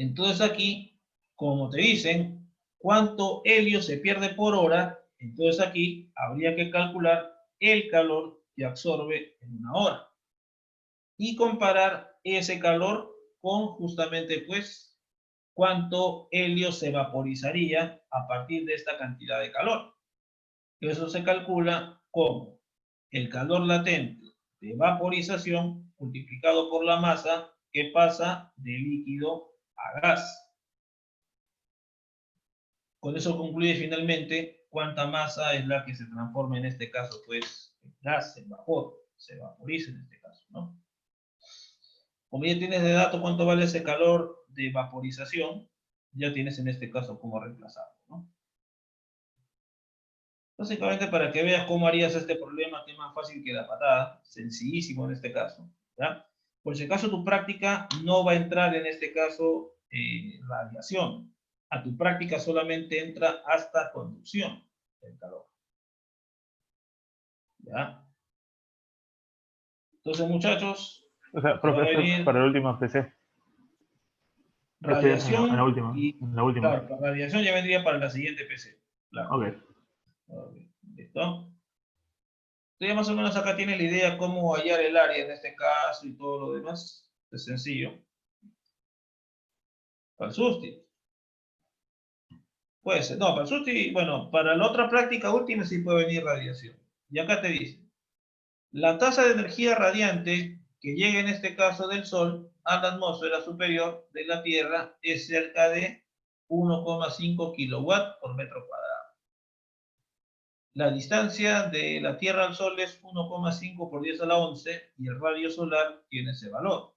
Entonces aquí, como te dicen, cuánto helio se pierde por hora, entonces aquí habría que calcular el calor que absorbe en una hora. Y comparar ese calor con justamente pues cuánto helio se vaporizaría a partir de esta cantidad de calor. Eso se calcula como el calor latente de vaporización multiplicado por la masa que pasa de líquido a gas. Con eso concluye finalmente cuánta masa es la que se transforma en este caso, pues, en gas, en vapor, se vaporiza en este caso, ¿no? Como ya tienes de dato cuánto vale ese calor de vaporización, ya tienes en este caso cómo reemplazarlo, ¿no? Básicamente para que veas cómo harías este problema, que es más fácil que la patada, sencillísimo en este caso, ¿ya? Por si acaso tu práctica no va a entrar en este caso radiación. A tu práctica solamente entra hasta conducción del calor. ¿Ya? Entonces, muchachos, O sea, te va a profe, venir para la última PC. En la radiación última. y, En la última. claro, la radiación ya vendría para la siguiente PC. Claro. Ok. Okay. ¿Listo? Entonces, ya más o menos acá tienes la idea cómo hallar el área en este caso y todo lo demás. Es sencillo. Para el susti. Puede ser. No, para el susti, bueno, para la otra práctica última sí puede venir radiación. Y acá te dice, la tasa de energía radiante que llega en este caso del Sol a la atmósfera superior de la Tierra es cerca de 1,5 kilowatts por metro cuadrado. La distancia de la Tierra al Sol es 1,5 por 10 a la 11 y el radio solar tiene ese valor.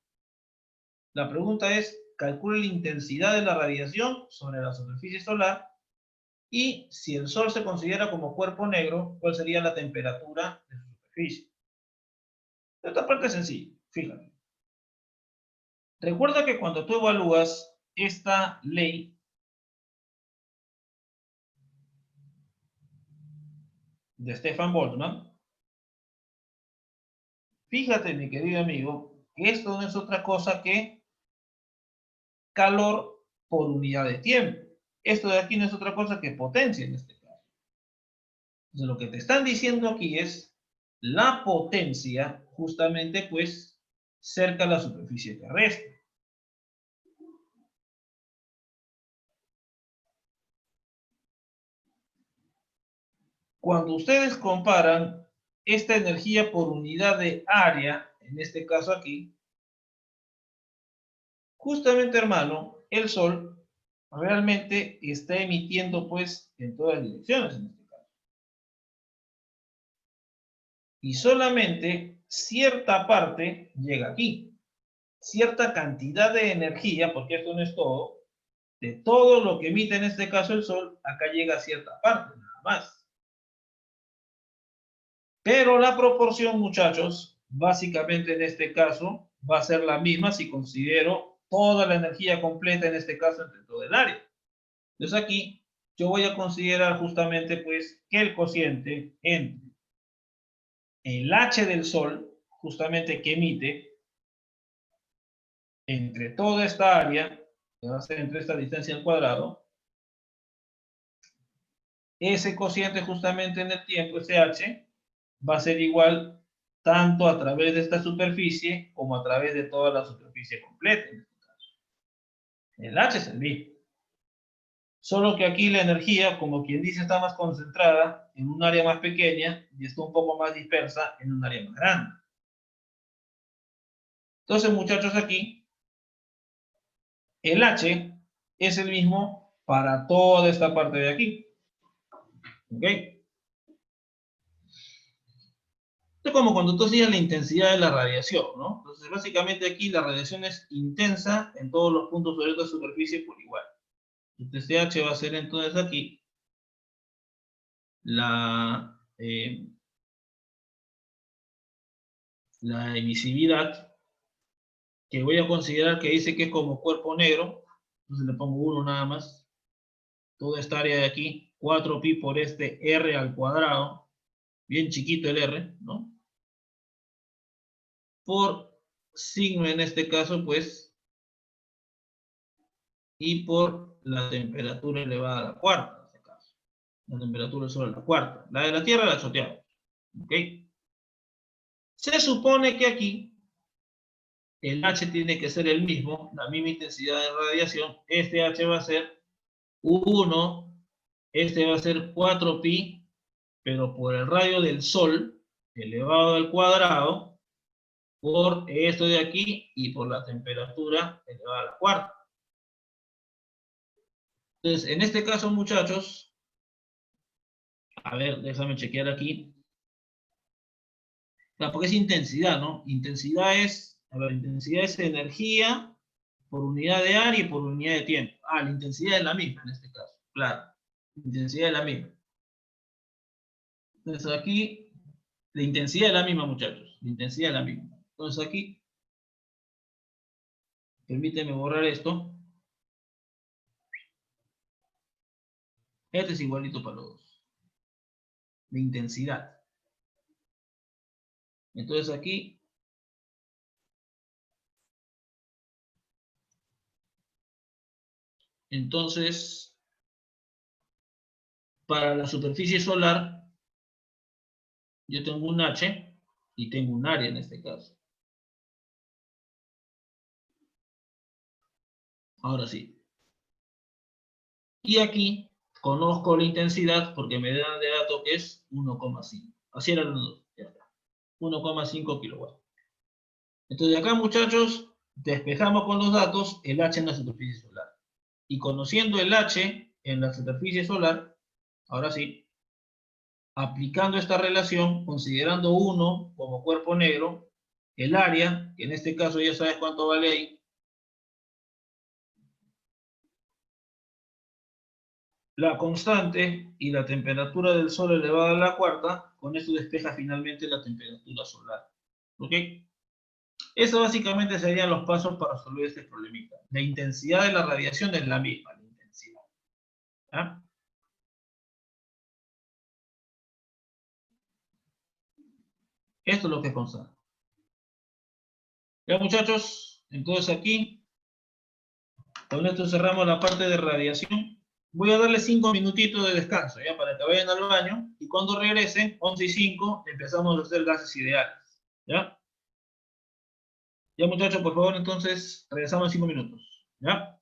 La pregunta es, calcula la intensidad de la radiación sobre la superficie solar y si el Sol se considera como cuerpo negro, ¿cuál sería la temperatura de su superficie? Esta parte es sencilla, fíjate. Recuerda que cuando tú evalúas esta ley de Stefan Boltzmann, fíjate, mi querido amigo, que esto no es otra cosa que calor por unidad de tiempo. Esto de aquí no es otra cosa que potencia en este caso. Entonces, lo que te están diciendo aquí es la potencia, justamente, pues, cerca a la superficie terrestre. Cuando ustedes comparan esta energía por unidad de área, en este caso aquí, justamente, hermano, el Sol realmente está emitiendo, pues, en todas direcciones en este caso. Y solamente cierta parte llega aquí. Cierta cantidad de energía, porque esto no es todo, de todo lo que emite en este caso el Sol, acá llega a cierta parte, nada más. Pero la proporción, muchachos, básicamente en este caso, va a ser la misma si considero toda la energía completa, en este caso, entre todo el área. Entonces aquí yo voy a considerar justamente pues que el cociente entre el H del Sol, justamente que emite, entre toda esta área, que va a ser entre esta distancia al cuadrado, ese cociente justamente en el tiempo, ese H, va a ser igual tanto a través de esta superficie como a través de toda la superficie completa. En este caso. El H es el mismo. Solo que aquí la energía, como quien dice, está más concentrada en un área más pequeña y está un poco más dispersa en un área más grande. Entonces, muchachos, aquí el H es el mismo para toda esta parte de aquí. ¿Ok? Es como cuando tú hacías la intensidad de la radiación, ¿no? Entonces, básicamente aquí la radiación es intensa en todos los puntos de esta superficie por igual. Entonces, H va a ser entonces aquí la emisividad, que voy a considerar que dice que es como cuerpo negro. Entonces le pongo 1 nada más. Toda esta área de aquí, 4pi por este R al cuadrado, bien chiquito el R, ¿no? Por sigma en este caso, pues, y por la temperatura elevada a la cuarta, en este caso. La temperatura sobre la cuarta. La de la Tierra la choteamos. ¿Ok? Se supone que aquí el H tiene que ser el mismo, la misma intensidad de radiación. Este H va a ser 1, este va a ser 4pi, pero por el radio del Sol elevado al cuadrado, por esto de aquí y por la temperatura elevada a la cuarta. Entonces, en este caso, muchachos, a ver, déjame chequear aquí. Porque es intensidad, ¿no? Intensidad es, a ver, intensidad es energía por unidad de área y por unidad de tiempo. Ah, la intensidad es la misma en este caso, claro. La intensidad es la misma. Entonces aquí, la intensidad es la misma, muchachos. La intensidad es la misma. Entonces aquí, permíteme borrar esto. Este es igualito para los dos. De intensidad. Entonces aquí, entonces, para la superficie solar, yo tengo un H y tengo un área en este caso. Ahora sí. Y aquí conozco la intensidad porque me da de dato que es 1,5. Así eran los dos. Ya está. 1,5 kilowatts. Entonces acá, muchachos, despejamos con los datos el H en la superficie solar. Y conociendo el H en la superficie solar, ahora sí, aplicando esta relación, considerando 1 como cuerpo negro, el área, que en este caso ya sabes cuánto vale ahí, la constante y la temperatura del Sol elevada a la cuarta, con esto despeja finalmente la temperatura solar. ¿Ok? Eso básicamente serían los pasos para resolver este problemita. La intensidad de la radiación es la misma, la intensidad. ¿Ah? Esto es lo que consta. Ya, muchachos, entonces aquí, con esto cerramos la parte de radiación. Voy a darle 5 minutitos de descanso, ya, para que vayan al baño, y cuando regresen, 11:05, empezamos a hacer gases ideales. ¿Ya? Ya, muchachos, por favor, entonces, regresamos en 5 minutos. ¿Ya?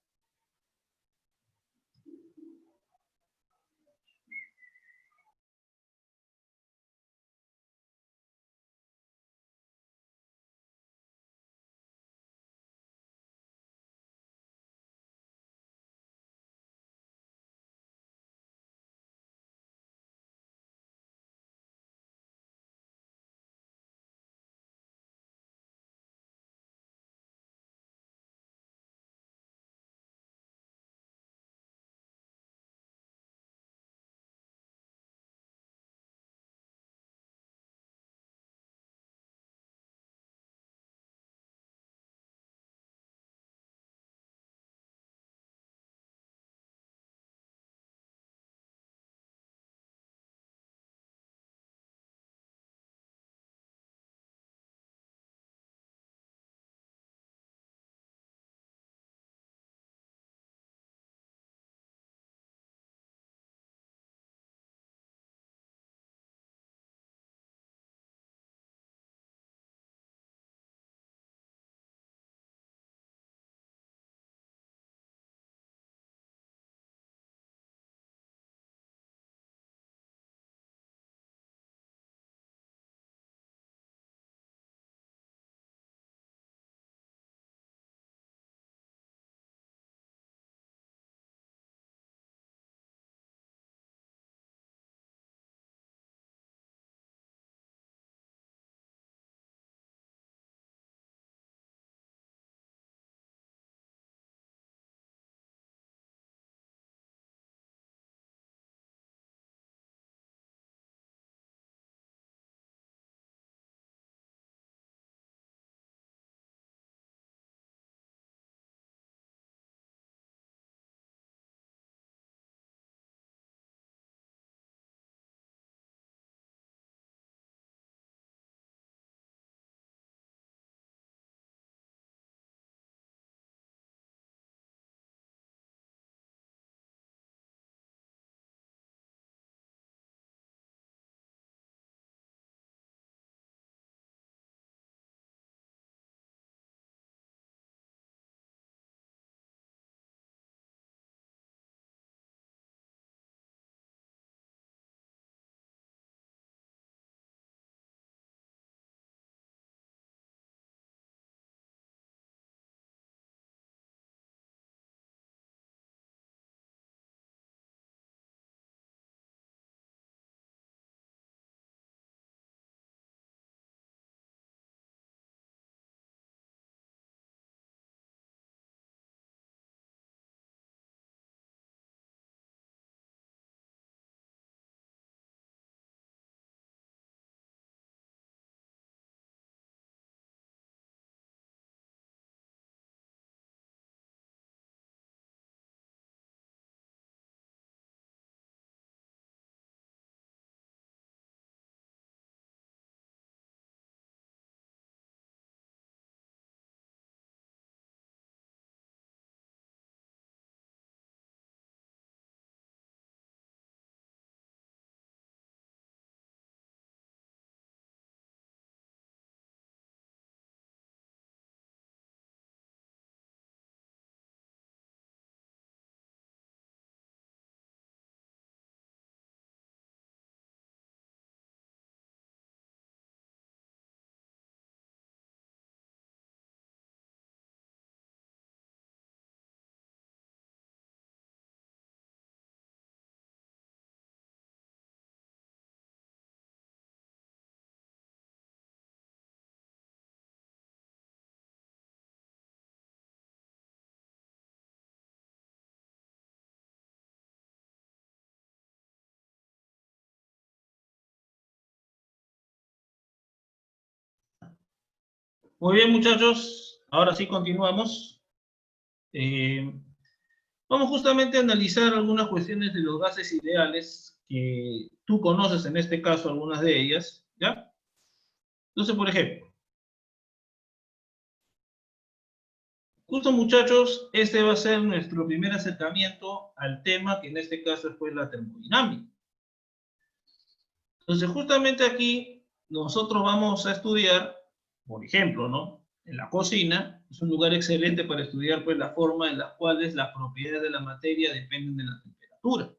Muy bien, muchachos. Ahora sí continuamos. Vamos justamente a analizar algunas cuestiones de los gases ideales que tú conoces, en este caso, algunas de ellas, ¿ya? Entonces, por ejemplo, justo, muchachos, este va a ser nuestro primer acercamiento al tema, que en este caso es pues la termodinámica. Entonces, justamente aquí nosotros vamos a estudiar, por ejemplo, ¿no? En la cocina es un lugar excelente para estudiar pues la forma en la cual las propiedades de la materia dependen de la temperatura.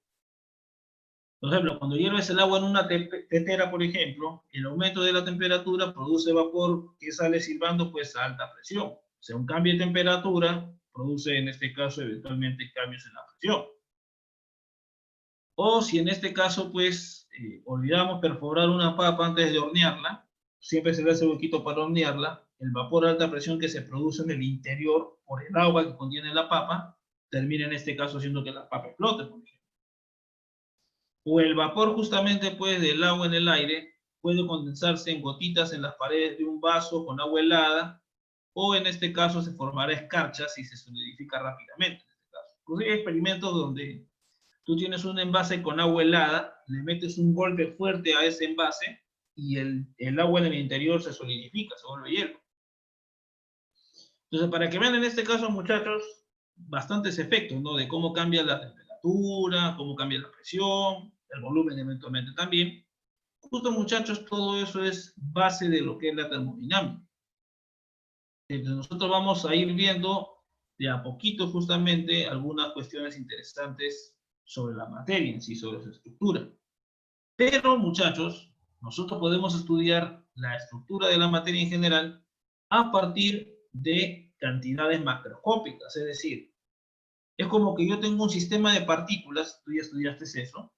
Por ejemplo, cuando hierves el agua en una tetera, por ejemplo, el aumento de la temperatura produce vapor que sale silbando pues a alta presión. O sea, un cambio de temperatura produce en este caso eventualmente cambios en la presión. O si en este caso pues olvidamos perforar una papa antes de hornearla, siempre se le hace huequito para hornearla, el vapor a alta presión que se produce en el interior por el agua que contiene la papa, termina en este caso haciendo que la papa explote, por ejemplo. O el vapor justamente pues del agua en el aire puede condensarse en gotitas en las paredes de un vaso con agua helada, o en este caso se formará escarchas y se solidifica rápidamente. En este caso. Inclusive hay experimentos donde tú tienes un envase con agua helada, le metes un golpe fuerte a ese envase y el agua en el interior se solidifica, se vuelve hielo. Entonces, para que vean en este caso, muchachos, bastantes efectos, ¿no? De cómo cambia la temperatura, cómo cambia la presión, el volumen eventualmente también. Justo, muchachos, todo eso es base de lo que es la termodinámica. Entonces, nosotros vamos a ir viendo de a poquito justamente algunas cuestiones interesantes sobre la materia en sí, sobre su estructura. Pero, muchachos, nosotros podemos estudiar la estructura de la materia en general a partir de cantidades macroscópicas, es decir, es como que yo tengo un sistema de partículas, tú ya estudiaste eso,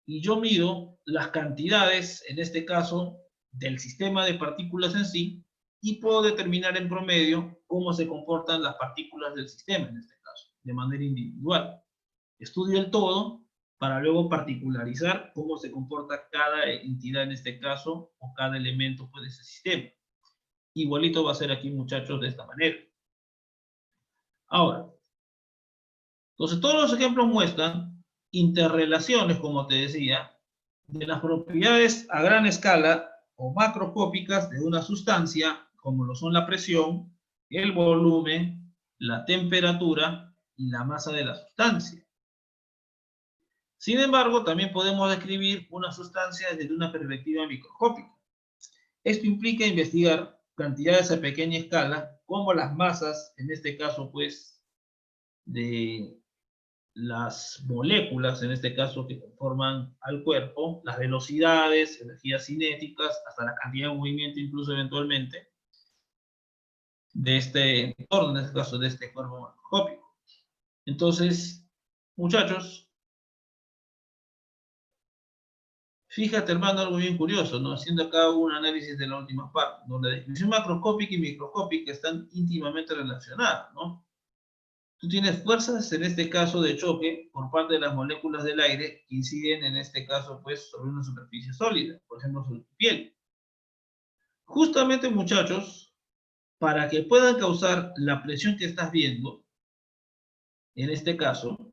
y yo mido las cantidades, en este caso, del sistema de partículas en sí, y puedo determinar en promedio cómo se comportan las partículas del sistema, en este caso, de manera individual. Estudio el todo para luego particularizar cómo se comporta cada entidad en este caso, o cada elemento pues, de ese sistema. Igualito va a ser aquí, muchachos, de esta manera. Ahora, entonces todos los ejemplos muestran interrelaciones, como te decía, de las propiedades a gran escala o macroscópicas de una sustancia, como lo son la presión, el volumen, la temperatura y la masa de la sustancia. Sin embargo, también podemos describir una sustancia desde una perspectiva microscópica. Esto implica investigar cantidades a pequeña escala, como las masas, en este caso, pues, de las moléculas, en este caso, que conforman al cuerpo, las velocidades, energías cinéticas, hasta la cantidad de movimiento, incluso eventualmente, de este entorno, en este caso, de este cuerpo macroscópico. Entonces, muchachos, fíjate, hermano, algo bien curioso, ¿no? Haciendo acá un análisis de la última parte, ¿no? La definición macroscópica y microscópica están íntimamente relacionadas, ¿no? Tú tienes fuerzas, en este caso, de choque por parte de las moléculas del aire que inciden, en este caso, pues, sobre una superficie sólida, por ejemplo, sobre tu piel. Justamente, muchachos, para que puedan causar la presión que estás viendo, en este caso,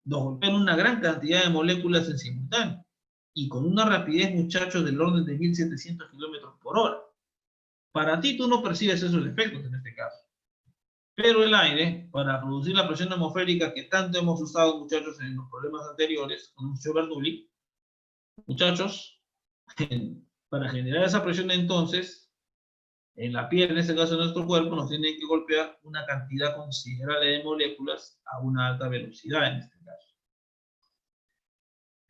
nos golpean una gran cantidad de moléculas en simultáneo y con una rapidez, muchachos, del orden de 1700 kilómetros por hora. Para ti, tú no percibes esos efectos en este caso. Pero el aire, para producir la presión atmosférica que tanto hemos usado, muchachos, en los problemas anteriores, con un Bernoulli, muchachos, para generar esa presión entonces, en la piel, en este caso de nuestro cuerpo, nos tiene que golpear una cantidad considerable de moléculas a una alta velocidad en este caso.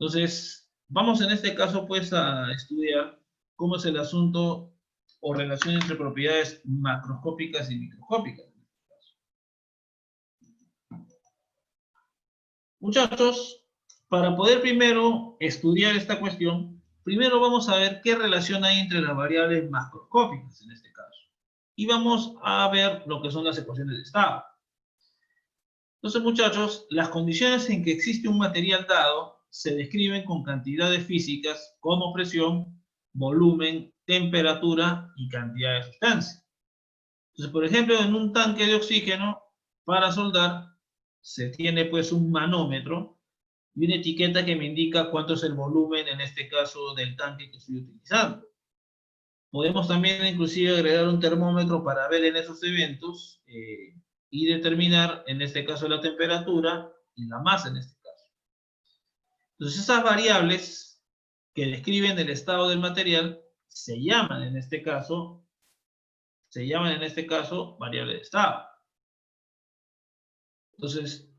Entonces, vamos en este caso pues a estudiar cómo es el asunto o relación entre propiedades macroscópicas y microscópicas. Muchachos, para poder primero estudiar esta cuestión, primero vamos a ver qué relación hay entre las variables macroscópicas en este caso. Y vamos a ver lo que son las ecuaciones de estado. Entonces, muchachos, las condiciones en que existe un material dado se describen con cantidades físicas como presión, volumen, temperatura y cantidad de sustancia. Entonces, por ejemplo, en un tanque de oxígeno, para soldar, se tiene pues un manómetro y una etiqueta que me indica cuánto es el volumen, en este caso, del tanque que estoy utilizando. Podemos también inclusive agregar un termómetro para ver en esos eventos y determinar, en este caso, la temperatura y la masa en este caso. Entonces, esas variables que describen el estado del material se llaman en este caso variables de estado. Entonces,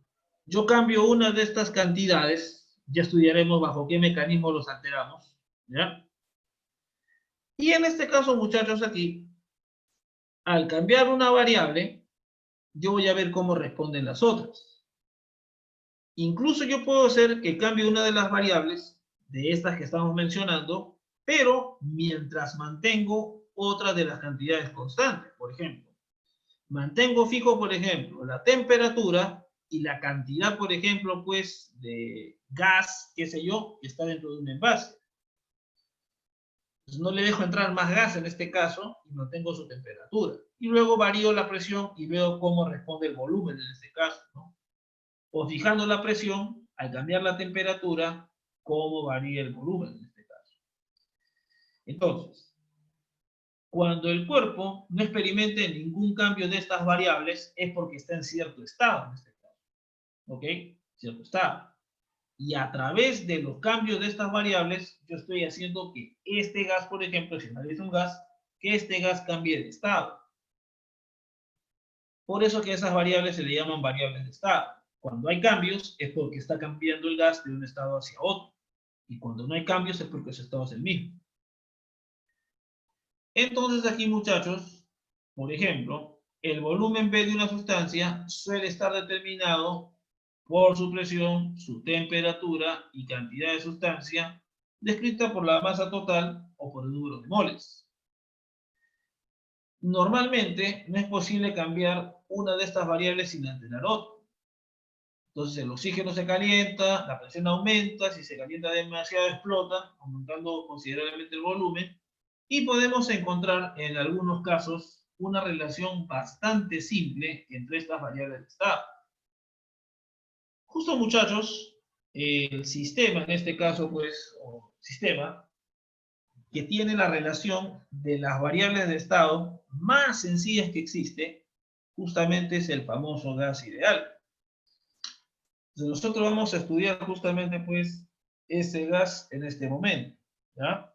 yo cambio una de estas cantidades, ya estudiaremos bajo qué mecanismo los alteramos, ¿ya? Y en este caso, muchachos, aquí, al cambiar una variable, yo voy a ver cómo responden las otras. Incluso yo puedo hacer que cambie una de las variables de estas que estamos mencionando, pero mientras mantengo otra de las cantidades constantes. Por ejemplo, mantengo fijo, por ejemplo, la temperatura y la cantidad, por ejemplo, pues, de gas, qué sé yo, que está dentro de un envase. Entonces no le dejo entrar más gas en este caso y mantengo su temperatura. Y luego varío la presión y veo cómo responde el volumen en este caso, ¿no? O fijando la presión, al cambiar la temperatura, cómo varía el volumen en este caso. Entonces, cuando el cuerpo no experimente ningún cambio de estas variables, es porque está en cierto estado en este caso. ¿Ok? Cierto estado. Y a través de los cambios de estas variables, yo estoy haciendo que este gas, por ejemplo, si analizo un gas, que este gas cambie de estado. Por eso que esas variables se le llaman variables de estado. Cuando hay cambios, es porque está cambiando el gas de un estado hacia otro. Y cuando no hay cambios, es porque ese estado es el mismo. Entonces aquí, muchachos, por ejemplo, el volumen B de una sustancia suele estar determinado por su presión, su temperatura y cantidad de sustancia, descrita por la masa total o por el número de moles. Normalmente no es posible cambiar una de estas variables sin alterar otra. Entonces el oxígeno se calienta, la presión aumenta, si se calienta demasiado explota, aumentando considerablemente el volumen, y podemos encontrar en algunos casos una relación bastante simple entre estas variables de estado. Justo, muchachos, el sistema, en este caso, pues, o sistema, que tiene la relación de las variables de estado más sencillas que existe, justamente es el famoso gas ideal. Entonces nosotros vamos a estudiar justamente, pues, ese gas en este momento, ¿ya?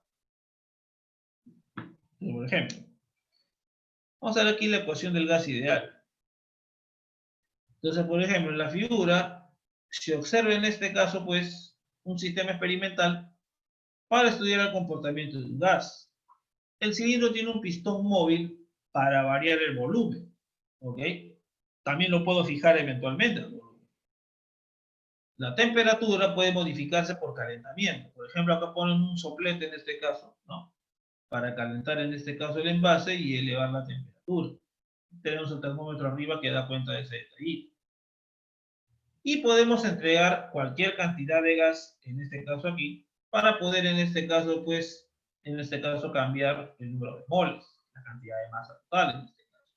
Por ejemplo, vamos a ver aquí la ecuación del gas ideal. Entonces, por ejemplo, en la figura se observa en este caso, pues, un sistema experimental para estudiar el comportamiento de un gas. El cilindro tiene un pistón móvil para variar el volumen, ¿ok? También lo puedo fijar eventualmente el volumen. La temperatura puede modificarse por calentamiento. Por ejemplo, acá ponen un soplete en este caso, ¿no? Para calentar en este caso el envase y elevar la temperatura. Tenemos el termómetro arriba que da cuenta de ese detallito. Y podemos entregar cualquier cantidad de gas, en este caso aquí, para poder en este caso, pues, en este caso cambiar el número de moles, la cantidad de masa total en este caso.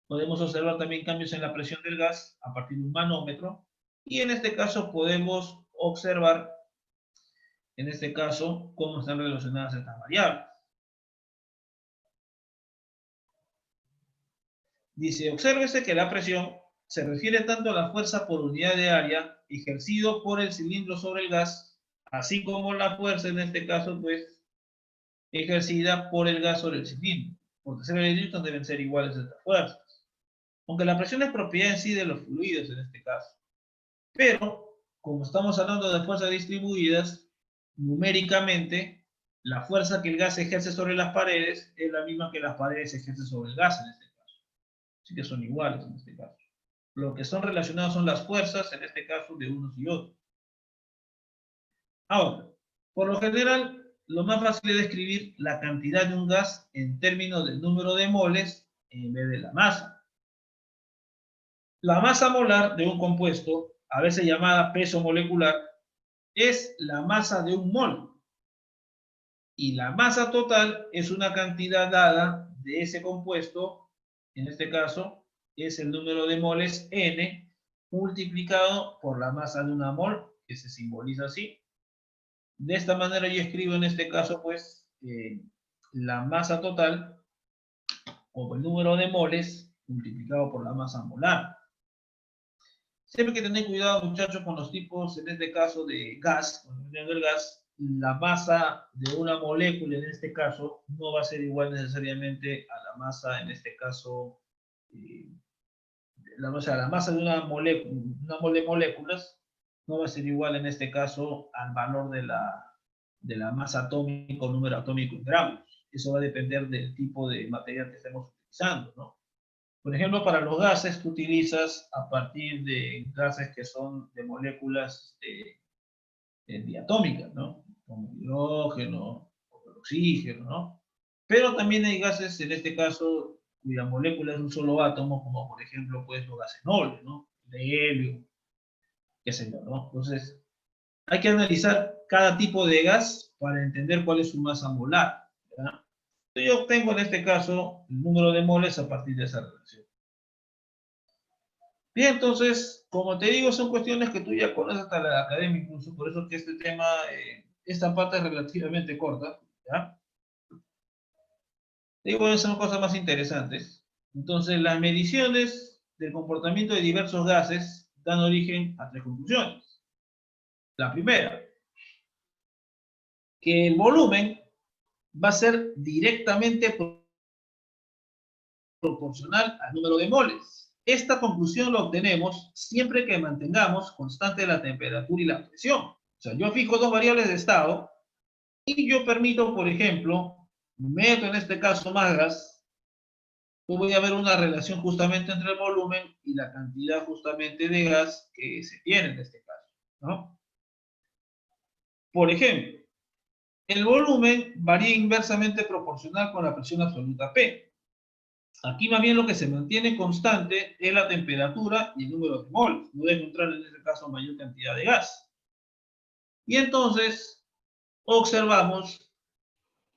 Podemos observar también cambios en la presión del gas a partir de un manómetro y en este caso podemos observar, en este caso, cómo están relacionadas estas variables. Dice, obsérvese que la presión se refiere tanto a la fuerza por unidad de área ejercido por el cilindro sobre el gas, así como la fuerza, en este caso, pues, ejercida por el gas sobre el cilindro. Por tercera ley de Newton deben ser iguales estas fuerzas. Aunque la presión es propiedad en sí de los fluidos, en este caso. Pero, como estamos hablando de fuerzas distribuidas, numéricamente, la fuerza que el gas ejerce sobre las paredes es la misma que las paredes ejercen sobre el gas, en este caso. Así que son iguales en este caso. Lo que son relacionados son las fuerzas, en este caso, de unos y otros. Ahora, por lo general, lo más fácil es describir la cantidad de un gas en términos del número de moles en vez de la masa. La masa molar de un compuesto, a veces llamada peso molecular, es la masa de un mol. Y la masa total es una cantidad dada de ese compuesto en este caso, es el número de moles N multiplicado por la masa de una mol, que se simboliza así. De esta manera yo escribo en este caso, pues, la masa total como el número de moles multiplicado por la masa molar. Siempre hay que tener cuidado, muchachos, con los tipos, en este caso, de gas. Cuando hablamos del gas, la masa de una molécula, en este caso, no va a ser igual necesariamente a la masa, en este caso, o sea, la masa de una mole de moléculas no va a ser igual, en este caso, al valor de la masa atómica o número atómico en gramos. Eso va a depender del tipo de material que estemos utilizando, ¿no? Por ejemplo, para los gases, tú utilizas a partir de gases que son de moléculas diatómicas, ¿no? Como el hidrógeno, o el oxígeno, ¿no? Pero también hay gases, en este caso, cuya molécula es un solo átomo, como por ejemplo, pues, los gases nobles, ¿no? De helio, qué sé yo, ¿no? Entonces, hay que analizar cada tipo de gas para entender cuál es su masa molar, ¿verdad? Yo obtengo en este caso el número de moles a partir de esa relación. Bien, entonces, como te digo, son cuestiones que tú ya conoces hasta la academia incluso, por eso que este tema, esta parte es relativamente corta, ¿ya? Te digo, son cosas más interesantes. Entonces, las mediciones del comportamiento de diversos gases dan origen a tres conclusiones. La primera, que el volumen va a ser directamente proporcional al número de moles. Esta conclusión la obtenemos siempre que mantengamos constante la temperatura y la presión. O sea, yo fijo dos variables de estado y yo permito, por ejemplo, meto en este caso más gas, pues voy a ver una relación justamente entre el volumen y la cantidad justamente de gas que se tiene en este caso, ¿no? Por ejemplo, el volumen varía inversamente proporcional con la presión absoluta P. Aquí más bien lo que se mantiene constante es la temperatura y el número de moles. No debe entrar en este caso mayor cantidad de gas. Y entonces observamos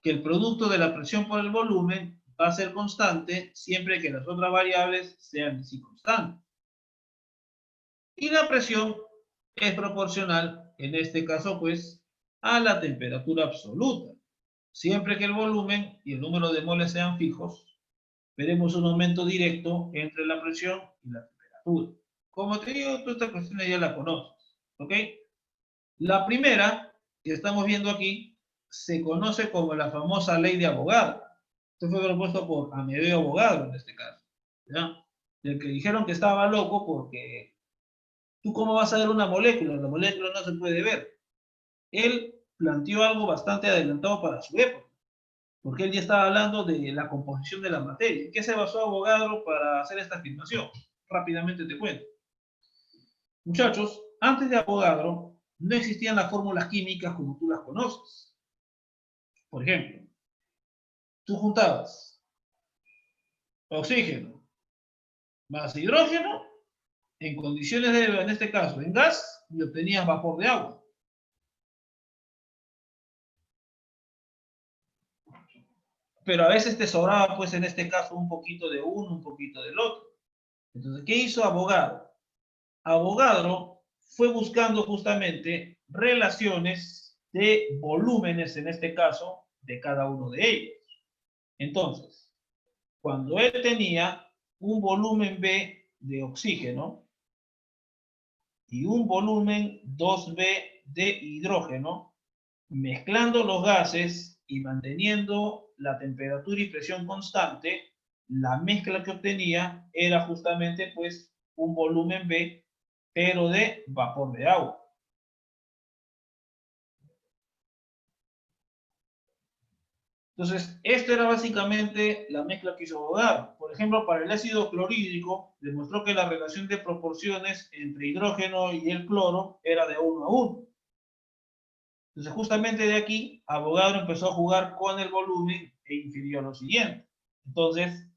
que el producto de la presión por el volumen va a ser constante siempre que las otras variables sean en sí constantes. Y la presión es proporcional, en este caso pues, a la temperatura absoluta. Siempre que el volumen y el número de moles sean fijos, veremos un aumento directo entre la presión y la temperatura. Como te digo, tú esta cuestión ya la conoces, ¿ok? La primera, que estamos viendo aquí, se conoce como la famosa ley de Avogadro. Esto fue propuesto por Amedeo Avogadro en este caso, ¿ya? Del que dijeron que estaba loco porque tú cómo vas a ver una molécula, la molécula no se puede ver. Él planteó algo bastante adelantado para su época, porque él ya estaba hablando de la composición de la materia. ¿En qué se basó Avogadro para hacer esta afirmación? Rápidamente te cuento. Muchachos, antes de Avogadro no existían las fórmulas químicas como tú las conoces. Por ejemplo, tú juntabas oxígeno más hidrógeno en condiciones de, en este caso, en gas, y obtenías vapor de agua. Pero a veces te sobraba, pues en este caso, un poquito de uno, un poquito del otro. Entonces, ¿qué hizo Avogadro? Avogadro fue buscando justamente relaciones de volúmenes, en este caso, de cada uno de ellos. Entonces, cuando él tenía un volumen B de oxígeno y un volumen 2B de hidrógeno, mezclando los gases y manteniendo la temperatura y presión constante, la mezcla que obtenía era justamente pues un volumen B, pero de vapor de agua. Entonces, esto era básicamente la mezcla que hizo Avogadro. Por ejemplo, para el ácido clorhídrico, demostró que la relación de proporciones entre hidrógeno y el cloro era de 1 a 1. Entonces, justamente de aquí, Avogadro empezó a jugar con el volumen e infirió lo siguiente. Entonces,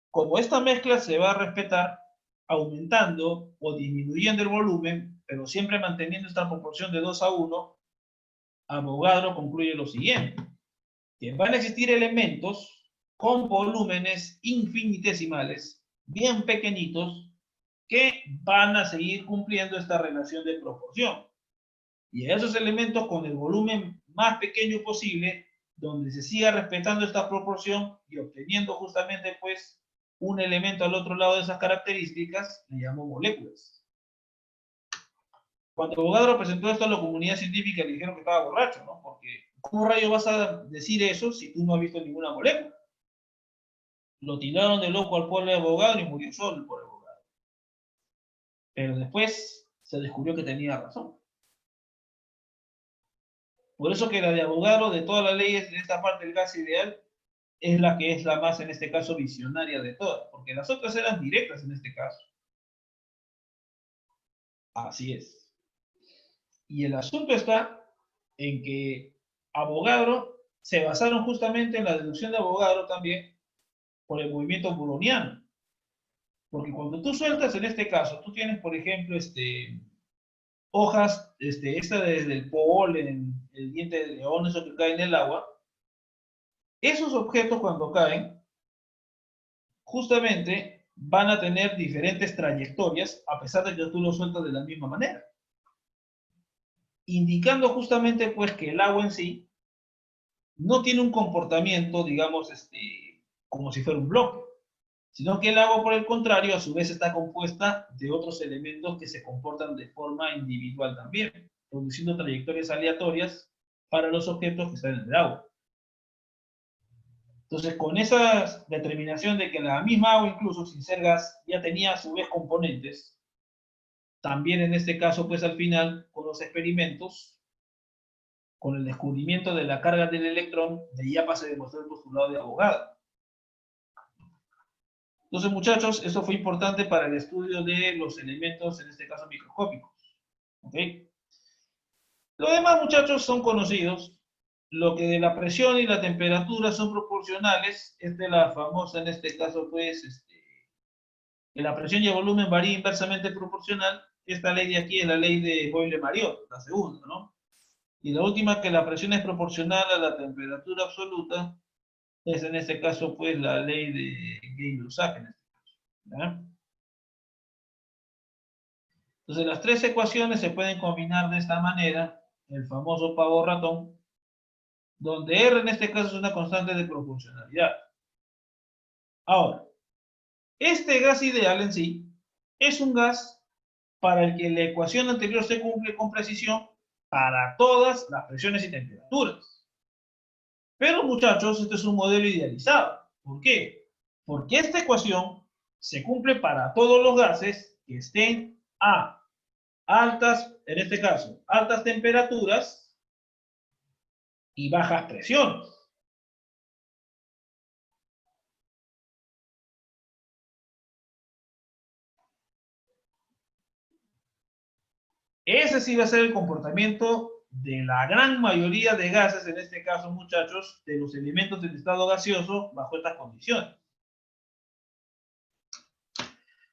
como esta mezcla se va a respetar aumentando o disminuyendo el volumen, pero siempre manteniendo esta proporción de 2 a 1, Avogadro concluye lo siguiente: que van a existir elementos con volúmenes infinitesimales, bien pequeñitos, que van a seguir cumpliendo esta relación de proporción. Y a esos elementos con el volumen más pequeño posible, donde se siga respetando esta proporción y obteniendo justamente pues un elemento al otro lado de esas características, le llamo moléculas. Cuando Avogadro presentó esto a la comunidad científica, le dijeron que estaba borracho, ¿no? Porque ¿cómo rayos vas a decir eso si tú no has visto ninguna molécula? Lo tiraron de loco al pobre Avogadro y murió solo el pobre Avogadro. Pero después se descubrió que tenía razón. Por eso que la de Avogadro, de todas las leyes de esta parte del gas ideal, es la que es la más, en este caso, visionaria de todas, porque las otras eran directas en este caso. Así es. Y el asunto está en que Avogadro se basaron justamente en la deducción de Avogadro también por el movimiento browniano. Porque cuando tú sueltas, en este caso, tú tienes, por ejemplo, hojas, esta desde el polen, el diente de león, eso que cae en el agua, esos objetos cuando caen, justamente van a tener diferentes trayectorias, a pesar de que tú los sueltas de la misma manera. Indicando justamente, pues, que el agua en sí no tiene un comportamiento, digamos, como si fuera un bloque, sino que el agua, por el contrario, a su vez está compuesta de otros elementos que se comportan de forma individual también, produciendo trayectorias aleatorias para los objetos que están en el agua. Entonces, con esa determinación de que la misma agua, incluso sin ser gas, ya tenía a su vez componentes, también en este caso, pues al final, con los experimentos, con el descubrimiento de la carga del electrón, de IAPA se demostró el postulado de Avogadro. Entonces, muchachos, eso fue importante para el estudio de los elementos, en este caso microscópicos. ¿Ok? Los demás, muchachos, son conocidos. Lo que de la presión y la temperatura son proporcionales, es de la famosa, en este caso, pues, que la presión y el volumen varía inversamente proporcional. Esta ley de aquí es la ley de Boyle-Mariot, la segunda, ¿no? Y la última, que la presión es proporcional a la temperatura absoluta, es en este caso, pues, la ley de Gay-Lussac, en este caso, ¿ya? Entonces, las tres ecuaciones se pueden combinar de esta manera, el famoso pavo ratón, donde R en este caso es una constante de proporcionalidad. Ahora, este gas ideal en sí es un gas para el que la ecuación anterior se cumple con precisión para todas las presiones y temperaturas. Pero, muchachos, este es un modelo idealizado. ¿Por qué? Porque esta ecuación se cumple para todos los gases que estén a altas, en este caso, altas temperaturas y bajas presiones. Ese sí va a ser el comportamiento de la gran mayoría de gases, en este caso, muchachos, de los elementos del estado gaseoso bajo estas condiciones.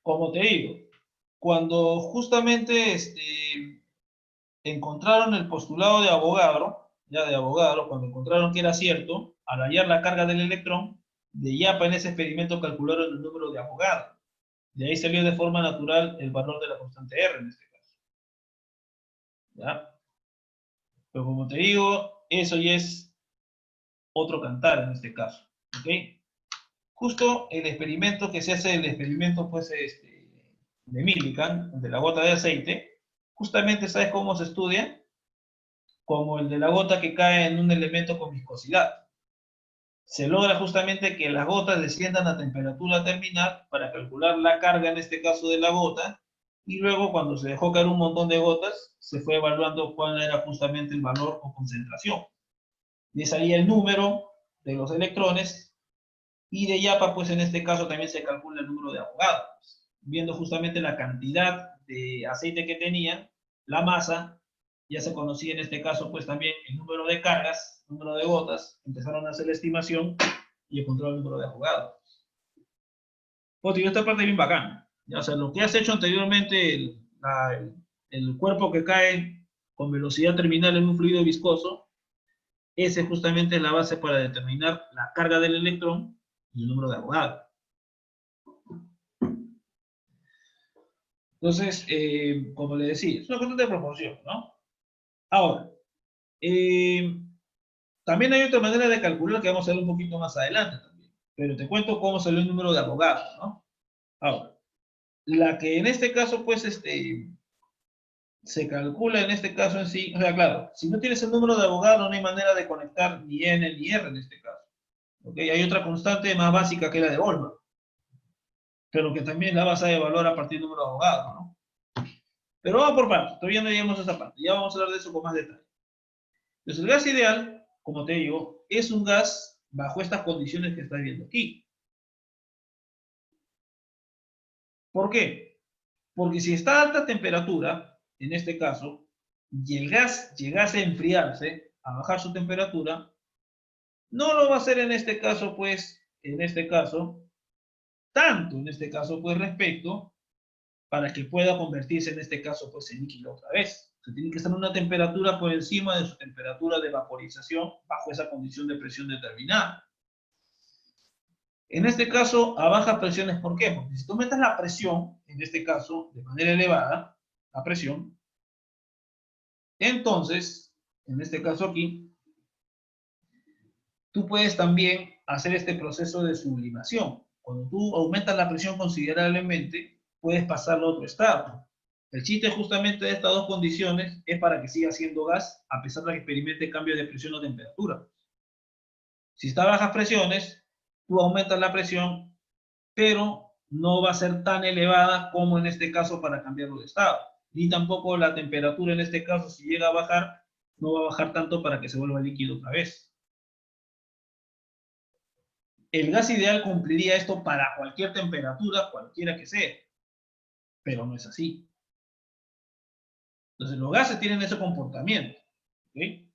Como te digo, cuando justamente encontraron el postulado de Avogadro, cuando encontraron que era cierto, al hallar la carga del electrón, de IAPA en ese experimento calcularon el número de Avogadro. De ahí salió de forma natural el valor de la constante R en este caso. ¿Ya? Pero como te digo, eso ya es otro cantar en este caso. ¿Ok? Justo el experimento que se hace, el experimento pues, de Millikan, de la gota de aceite, justamente ¿sabes cómo se estudia? Como el de la gota que cae en un elemento con viscosidad. Se logra justamente que las gotas desciendan a temperatura terminal para calcular la carga, en este caso de la gota, y luego cuando se dejó caer un montón de gotas, se fue evaluando cuál era justamente el valor o concentración. Le salía el número de los electrones, y de IAPA, pues en este caso también se calcula el número de Avogadro, viendo justamente la cantidad de aceite que tenía, la masa, ya se conocía en este caso pues también el número de cargas, el número de gotas, empezaron a hacer la estimación y encontraron el número de Avogadro. Pues tío, esta parte es bien bacana. O sea, lo que has hecho anteriormente, el cuerpo que cae con velocidad terminal en un fluido viscoso, ese justamente es la base para determinar la carga del electrón y el número de Avogadro. Entonces, como le decía, es una cuestión de proporción, ¿no? Ahora, también hay otra manera de calcular que vamos a ver un poquito más adelante también. Pero te cuento cómo salió el número de Avogadro, ¿no? Ahora, la que en este caso, pues, se calcula en este caso en sí, o sea, claro, si no tienes el número de Avogadro, no hay manera de conectar ni N ni R en este caso. ¿Ok? Hay otra constante más básica que es la de Boltzmann, pero que también la vas a evaluar a partir del número de Avogadro, ¿no? Pero vamos por partes, todavía no llegamos a esa parte, ya vamos a hablar de eso con más detalle. Entonces, el gas ideal, como te digo, es un gas bajo estas condiciones que estás viendo aquí. ¿Por qué? Porque si está a alta temperatura, en este caso, y el gas llegase a enfriarse, a bajar su temperatura, no lo va a hacer en este caso, pues, tanto en este caso, pues, respecto, para que pueda convertirse en este caso, pues, en líquido otra vez. Se tiene que estar en una temperatura por encima de su temperatura de vaporización bajo esa condición de presión determinada. En este caso, a bajas presiones, ¿por qué? Porque si tú aumentas la presión, en este caso, de manera elevada, la presión, entonces, en este caso aquí, tú puedes también hacer este proceso de sublimación. Cuando tú aumentas la presión considerablemente, puedes pasarlo a otro estado. El chiste justamente de estas dos condiciones es para que siga siendo gas, a pesar de que experimente cambios de presión o temperatura. Si está a bajas presiones, tú aumentas la presión, pero no va a ser tan elevada como en este caso para cambiarlo de estado. Ni tampoco la temperatura en este caso, si llega a bajar, no va a bajar tanto para que se vuelva líquido otra vez. El gas ideal cumpliría esto para cualquier temperatura, cualquiera que sea, pero no es así. Entonces los gases tienen ese comportamiento, ¿ok?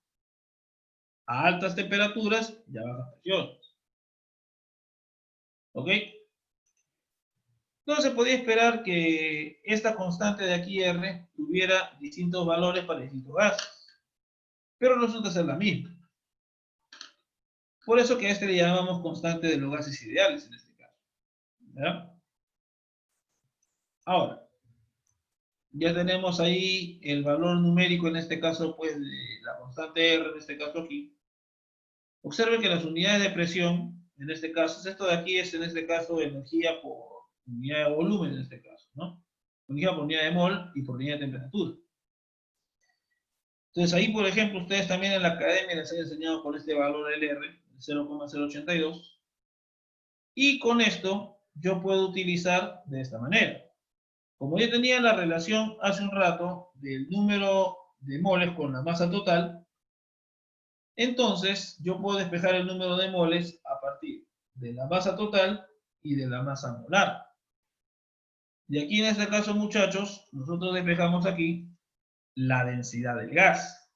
A altas temperaturas y a bajas presiones, ¿ok? Entonces se podía esperar que esta constante de aquí R tuviera distintos valores para distintos gases, pero resulta ser la misma. Por eso que a este le llamamos constante de los gases ideales en este caso, ¿verdad? Ahora, ya tenemos ahí el valor numérico en este caso, pues, de la constante R, en este caso aquí. Observe que las unidades de presión, en este caso, esto de aquí es en este caso energía por unidad de volumen, en este caso, ¿no? Unidad por unidad de mol y por unidad de temperatura. Entonces ahí, por ejemplo, ustedes también en la academia les han enseñado con este valor LR, 0,082. Y con esto yo puedo utilizar de esta manera. Como yo tenía la relación hace un rato del número de moles con la masa total, entonces yo puedo despejar el número de moles a partir de la masa total y de la masa molar. Y aquí en este caso, muchachos, nosotros despejamos aquí la densidad del gas.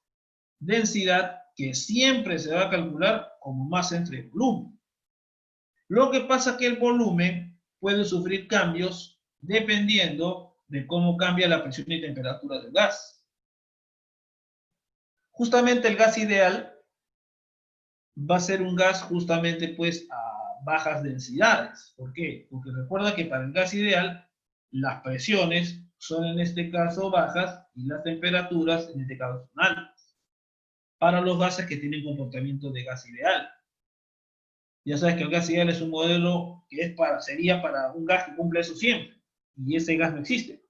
Densidad que siempre se va a calcular como masa entre volumen. Lo que pasa es que el volumen puede sufrir cambios dependiendo de cómo cambia la presión y temperatura del gas. Justamente el gas ideal va a ser un gas justamente pues a bajas densidades. ¿Por qué? Porque recuerda que para el gas ideal las presiones son en este caso bajas y las temperaturas en este caso son altas. Para los gases que tienen comportamiento de gas ideal. Ya sabes que el gas ideal es un modelo que sería para un gas que cumple eso siempre. Y ese gas no existe.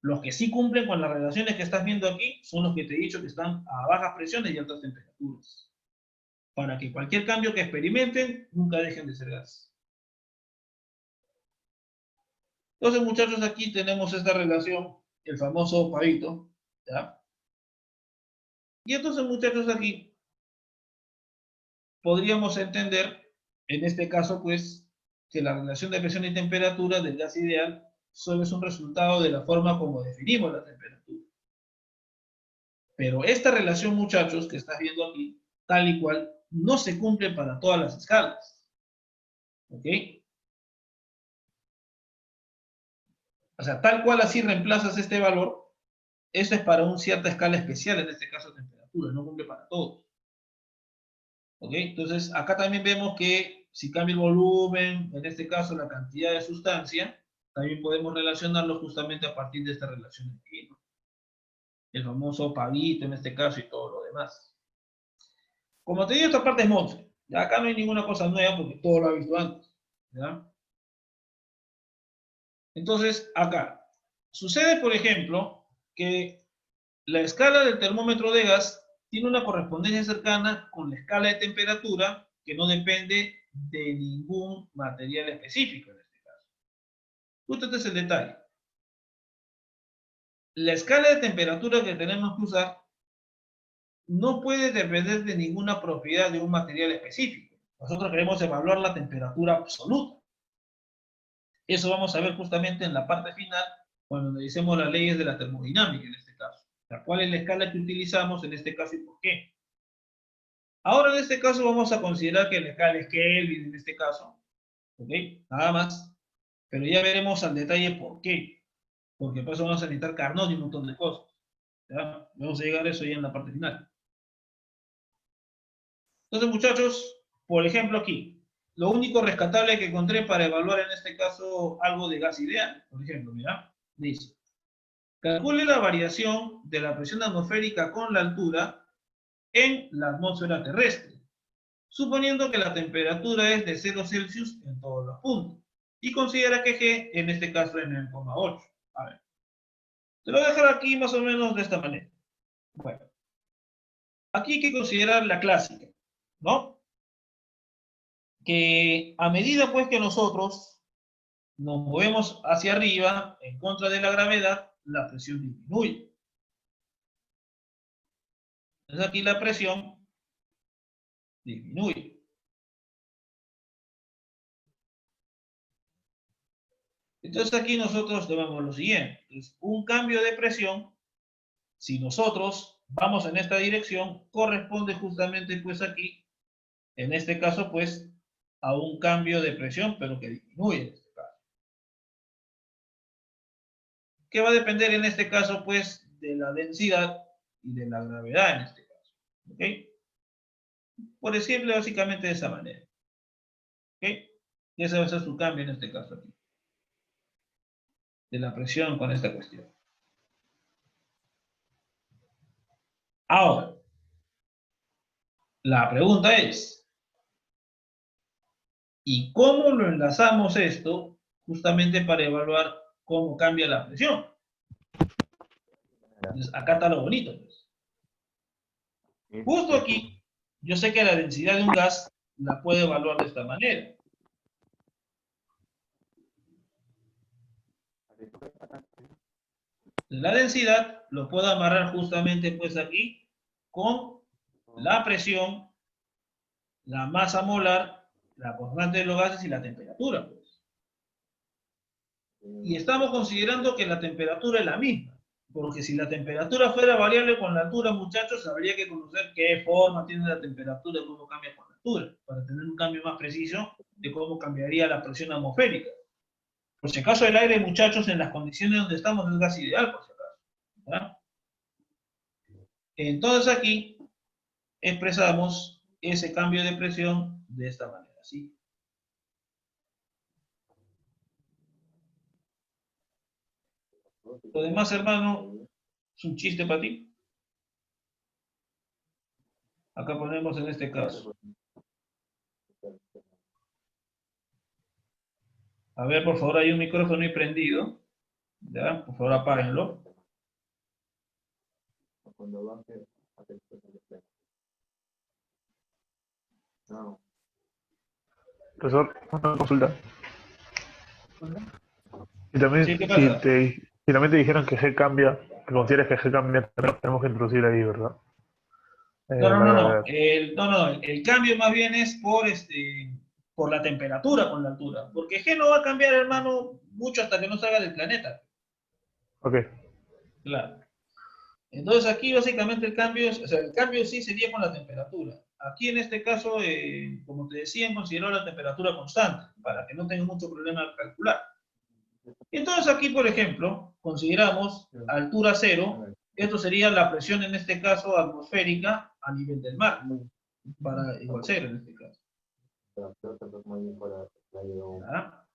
Los que sí cumplen con las relaciones que estás viendo aquí son los que te he dicho que están a bajas presiones y altas temperaturas. Para que cualquier cambio que experimenten nunca dejen de ser gas. Entonces, muchachos, aquí tenemos esta relación, el famoso Pareto, ¿ya? Y entonces, muchachos, aquí podríamos entender, en este caso, pues, que la relación de presión y temperatura del gas ideal solo es un resultado de la forma como definimos la temperatura. Pero esta relación, muchachos, que estás viendo aquí, tal y cual, no se cumple para todas las escalas. ¿Ok? O sea, tal cual así reemplazas este valor, eso es para una cierta escala especial, en este caso temperatura, no cumple para todos. ¿Ok? Entonces, acá también vemos que si cambia el volumen, en este caso la cantidad de sustancia, también podemos relacionarlo justamente a partir de esta relación de Pi, ¿no? El famoso Pareto en este caso y todo lo demás. Como te digo, esta parte es Monse. Ya acá no hay ninguna cosa nueva porque todo lo ha visto antes, ¿ya? Entonces, acá, sucede, por ejemplo, que la escala del termómetro de gas tiene una correspondencia cercana con la escala de temperatura que no depende de ningún material específico en este caso. Justo este es el detalle. La escala de temperatura que tenemos que usar no puede depender de ninguna propiedad de un material específico. Nosotros queremos evaluar la temperatura absoluta. Eso vamos a ver justamente en la parte final, cuando analicemos las leyes de la termodinámica en este caso. ¿Cuál es la escala que utilizamos en este caso y por qué? Ahora en este caso vamos a considerar que la escala es Kelvin en este caso. ¿Ok? Nada más. Pero ya veremos al detalle por qué. Porque por eso vamos a necesitar Carnot y un montón de cosas. ¿Ya? Vamos a llegar a eso ya en la parte final. Entonces, muchachos, por ejemplo aquí, lo único rescatable que encontré para evaluar en este caso algo de gas ideal, por ejemplo, mira, dice, calcule la variación de la presión atmosférica con la altura en la atmósfera terrestre, suponiendo que la temperatura es de 0 Celsius en todos los puntos, y considera que G, en este caso, es 9,8. A ver, te lo voy a dejar aquí más o menos de esta manera. Bueno, aquí hay que considerar la clásica, ¿no? Que a medida pues que nosotros nos movemos hacia arriba en contra de la gravedad, la presión disminuye. Entonces aquí la presión disminuye. Entonces aquí nosotros tenemos lo siguiente, es un cambio de presión, si nosotros vamos en esta dirección, corresponde justamente pues aquí, en este caso pues, a un cambio de presión, pero que disminuye en este caso. ¿Qué va a depender en este caso pues de la densidad y de la gravedad en este caso? ¿Ok? Por decirlo básicamente de esa manera. ¿Ok? Y ese va a ser su cambio en este caso aquí. De la presión con esta cuestión. Ahora, la pregunta es, ¿y cómo lo enlazamos esto justamente para evaluar cómo cambia la presión? Entonces, acá está lo bonito, pues. Justo aquí, yo sé que la densidad de un gas la puedo evaluar de esta manera. La densidad lo puedo amarrar justamente pues aquí con la presión, la masa molar, la constante de los gases y la temperatura, pues. Y estamos considerando que la temperatura es la misma, porque si la temperatura fuera variable con la altura, muchachos, habría que conocer qué forma tiene la temperatura y cómo cambia con la altura, para tener un cambio más preciso de cómo cambiaría la presión atmosférica. Por si acaso el aire, muchachos, en las condiciones donde estamos es gas ideal, por si acaso, ¿verdad? Entonces aquí expresamos ese cambio de presión de esta manera, ¿sí? Lo demás, hermano, es un chiste para ti. Acá ponemos en este caso. A ver, por favor, hay un micrófono ahí prendido. ¿Ya? Por favor, apáguenlo. Profesor, una consulta. Y también, Sí, ¿qué pasa? si también te dijeron que G cambia, que consideres que G cambia, tenemos que introducir ahí, ¿verdad? No. El cambio más bien es por la temperatura con la altura. Porque G no va a cambiar, hermano, mucho hasta que no salga del planeta. Ok. Claro. Entonces aquí básicamente el cambio, el cambio sí sería con la temperatura. Aquí en este caso, como te decía, considero la temperatura constante, para que no tenga mucho problema al calcular. Entonces aquí, por ejemplo, consideramos altura cero, esto sería la presión en este caso atmosférica a nivel del mar, para igual cero en este caso. ¿Ya?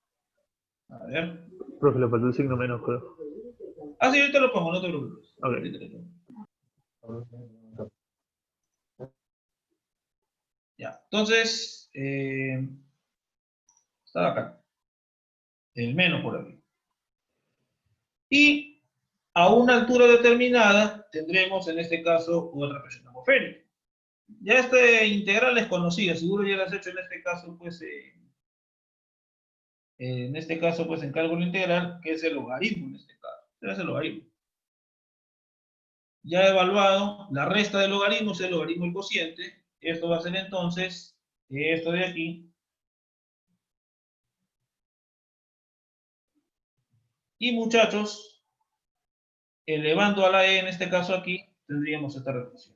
A ver. Profe, le faltó el signo menos, creo. Ah, sí, ahorita lo pongo, no te preocupes. Ok. Ahorita lo pongo. Ya, entonces, estaba acá. El menos por aquí. Y a una altura determinada tendremos en este caso otra presión atmosférica. Ya este integral es conocida, seguro ya lo has hecho en este caso, pues en cálculo integral, que es el logaritmo en este caso. Este es el logaritmo. Ya he evaluado la resta del logaritmo, es el logaritmo del cociente. Esto va a ser entonces esto de aquí. Y muchachos, elevando a la e en este caso aquí, tendríamos esta relación.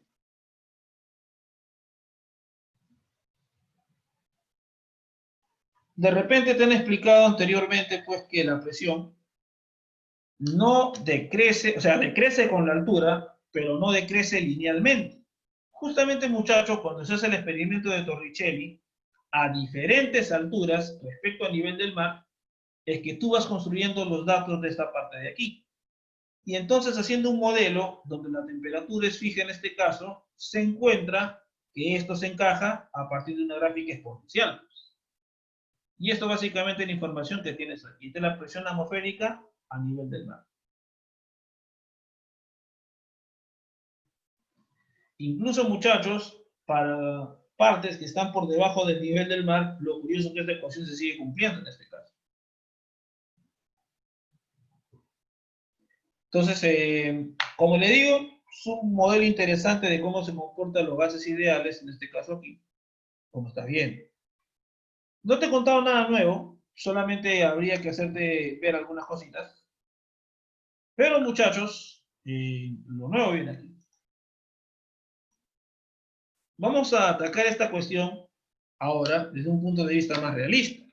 De repente te han explicado anteriormente pues que la presión no decrece, o sea, decrece con la altura, pero no decrece linealmente. Justamente, muchachos, cuando se hace el experimento de Torricelli, a diferentes alturas respecto al nivel del mar, es que tú vas construyendo los datos de esta parte de aquí. Y entonces, haciendo un modelo donde la temperatura es fija en este caso, se encuentra que esto se encaja a partir de una gráfica exponencial. Y esto básicamente es la información que tienes aquí. Esta es la presión atmosférica a nivel del mar. Incluso, muchachos, para partes que están por debajo del nivel del mar, lo curioso es que esta ecuación se sigue cumpliendo en este caso. Entonces, como le digo, es un modelo interesante de cómo se comportan los gases ideales, en este caso aquí, como estás viendo. No te he contado nada nuevo, solamente habría que hacerte ver algunas cositas. Pero, muchachos, lo nuevo viene aquí. Vamos a atacar esta cuestión ahora desde un punto de vista más realista.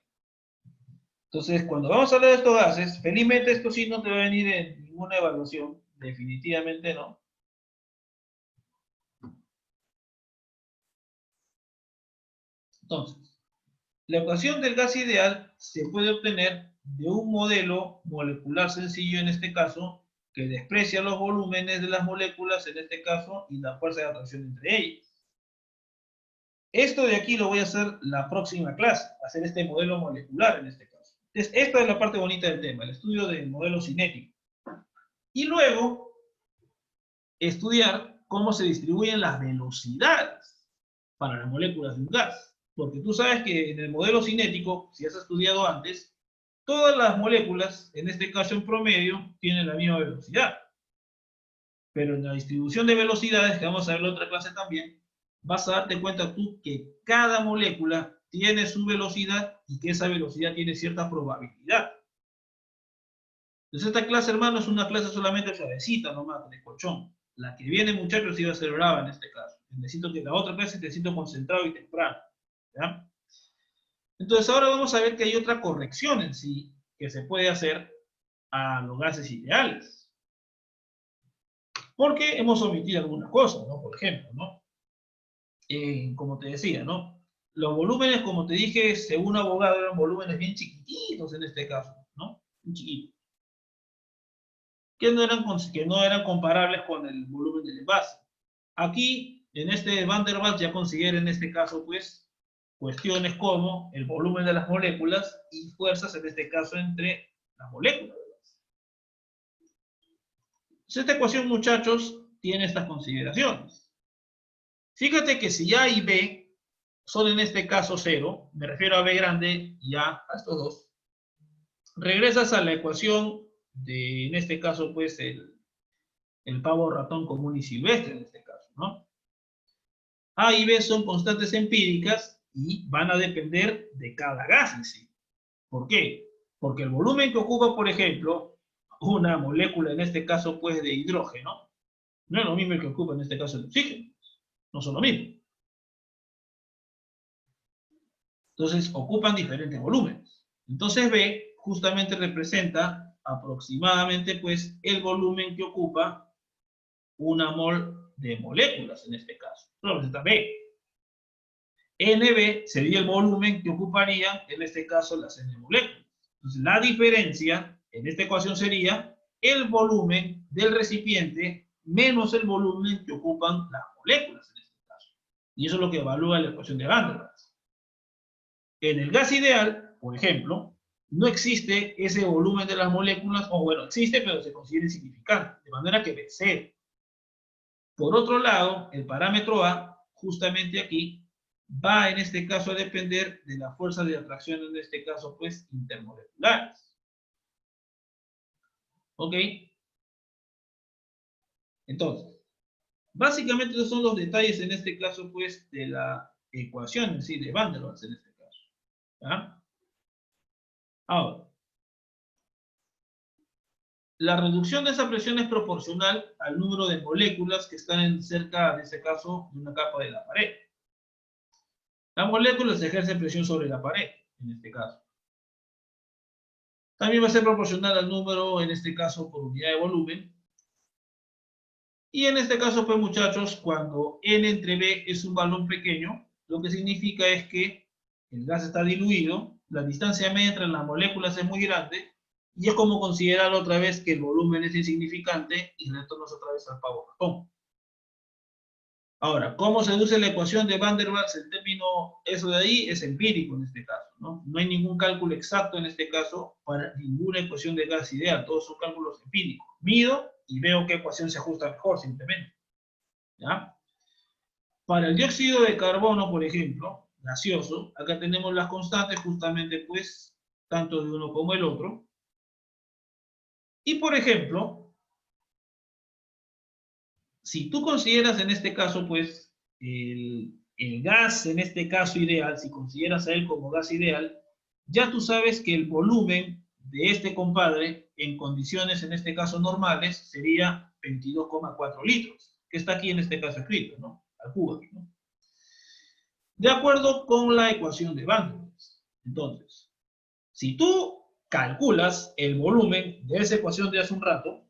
Entonces, cuando vamos a hablar de estos gases, felizmente esto sí no te va a venir en ninguna evaluación, definitivamente no. Entonces, la ecuación del gas ideal se puede obtener de un modelo molecular sencillo en este caso, que desprecia los volúmenes de las moléculas en este caso y la fuerza de atracción entre ellas. Esto de aquí lo voy a hacer la próxima clase, hacer este modelo molecular en este caso. Entonces, esta es la parte bonita del tema, el estudio del modelo cinético. Y luego, estudiar cómo se distribuyen las velocidades para las moléculas de un gas. Porque tú sabes que en el modelo cinético, si has estudiado antes, todas las moléculas, en este caso en promedio, tienen la misma velocidad. Pero en la distribución de velocidades, que vamos a ver en la otra clase también, vas a darte cuenta tú que cada molécula tiene su velocidad y que esa velocidad tiene cierta probabilidad. Entonces esta clase, hermano, es una clase solamente suavecita nomás, de colchón. La que viene, muchachos, iba a ser brava en este caso. Necesito que la otra clase te siento concentrado y temprano. ¿Ya? Entonces ahora vamos a ver que hay otra corrección en sí que se puede hacer a los gases ideales. Porque hemos omitido algunas cosas, ¿no? Por ejemplo, ¿no? Como te decía, ¿no? Los volúmenes, como te dije, según Avogadro, eran volúmenes bien chiquititos en este caso, ¿no? Bien chiquitos. Que no eran comparables con el volumen del envase. Aquí, en este Van der Waals, ya considera en este caso, pues, cuestiones como el volumen de las moléculas y fuerzas, en este caso, entre las moléculas. Entonces, esta ecuación, muchachos, tiene estas consideraciones. Fíjate que si A y B son en este caso 0, me refiero a B grande y a estos dos, regresas a la ecuación de, en este caso, pues, el pavo ratón común y silvestre, en este caso, ¿no? A y B son constantes empíricas y van a depender de cada gas en sí. ¿Por qué? Porque el volumen que ocupa, por ejemplo, una molécula, en este caso, pues, de hidrógeno, no es lo mismo que ocupa, en este caso, el oxígeno. No son lo mismo. Entonces, ocupan diferentes volúmenes. Entonces, B justamente representa aproximadamente, pues, el volumen que ocupa una mol de moléculas, en este caso. Representa B. NB sería el volumen que ocuparían, en este caso, las N moléculas. Entonces, la diferencia en esta ecuación sería el volumen del recipiente menos el volumen que ocupan las moléculas, en este caso. Y eso es lo que evalúa la ecuación de Van der Waals. En el gas ideal, por ejemplo, no existe ese volumen de las moléculas, o bueno, existe, pero se considera insignificante, de manera que ve cero. Por otro lado, el parámetro A, justamente aquí, va en este caso a depender de la fuerza de atracción, en este caso, pues, intermoleculares. ¿Ok? Entonces, básicamente esos son los detalles, en este caso, pues, de la ecuación en sí, de Van der Waals, en este caso. ¿Ya? Ahora, la reducción de esa presión es proporcional al número de moléculas que están cerca, en este caso, de una capa de la pared. Las moléculas ejercen presión sobre la pared, en este caso. También va a ser proporcional al número, en este caso, por unidad de volumen. Y en este caso, pues, muchachos, cuando N entre B es un valor pequeño, lo que significa es que el gas está diluido, la distancia media entre las moléculas es muy grande, y es como considerar otra vez que el volumen es insignificante y retornas otra vez al pavo ratón. Ahora, ¿cómo se deduce la ecuación de Van der Waals? El término, eso de ahí, es empírico en este caso, ¿no? No hay ningún cálculo exacto en este caso para ninguna ecuación de gas ideal, todos son cálculos empíricos. Mido y veo qué ecuación se ajusta mejor, simplemente. ¿Ya? Para el dióxido de carbono, por ejemplo, gaseoso, acá tenemos las constantes justamente, pues, tanto de uno como el otro. Y, por ejemplo, si tú consideras en este caso, pues, el gas, en este caso ideal, si consideras a él como gas ideal, ya tú sabes que el volumen de este compadre, en condiciones, en este caso normales, sería 22,4 litros, que está aquí en este caso escrito, ¿no? Al cubo, ¿no? De acuerdo con la ecuación de Van der Waals. Entonces, si tú calculas el volumen de esa ecuación de hace un rato,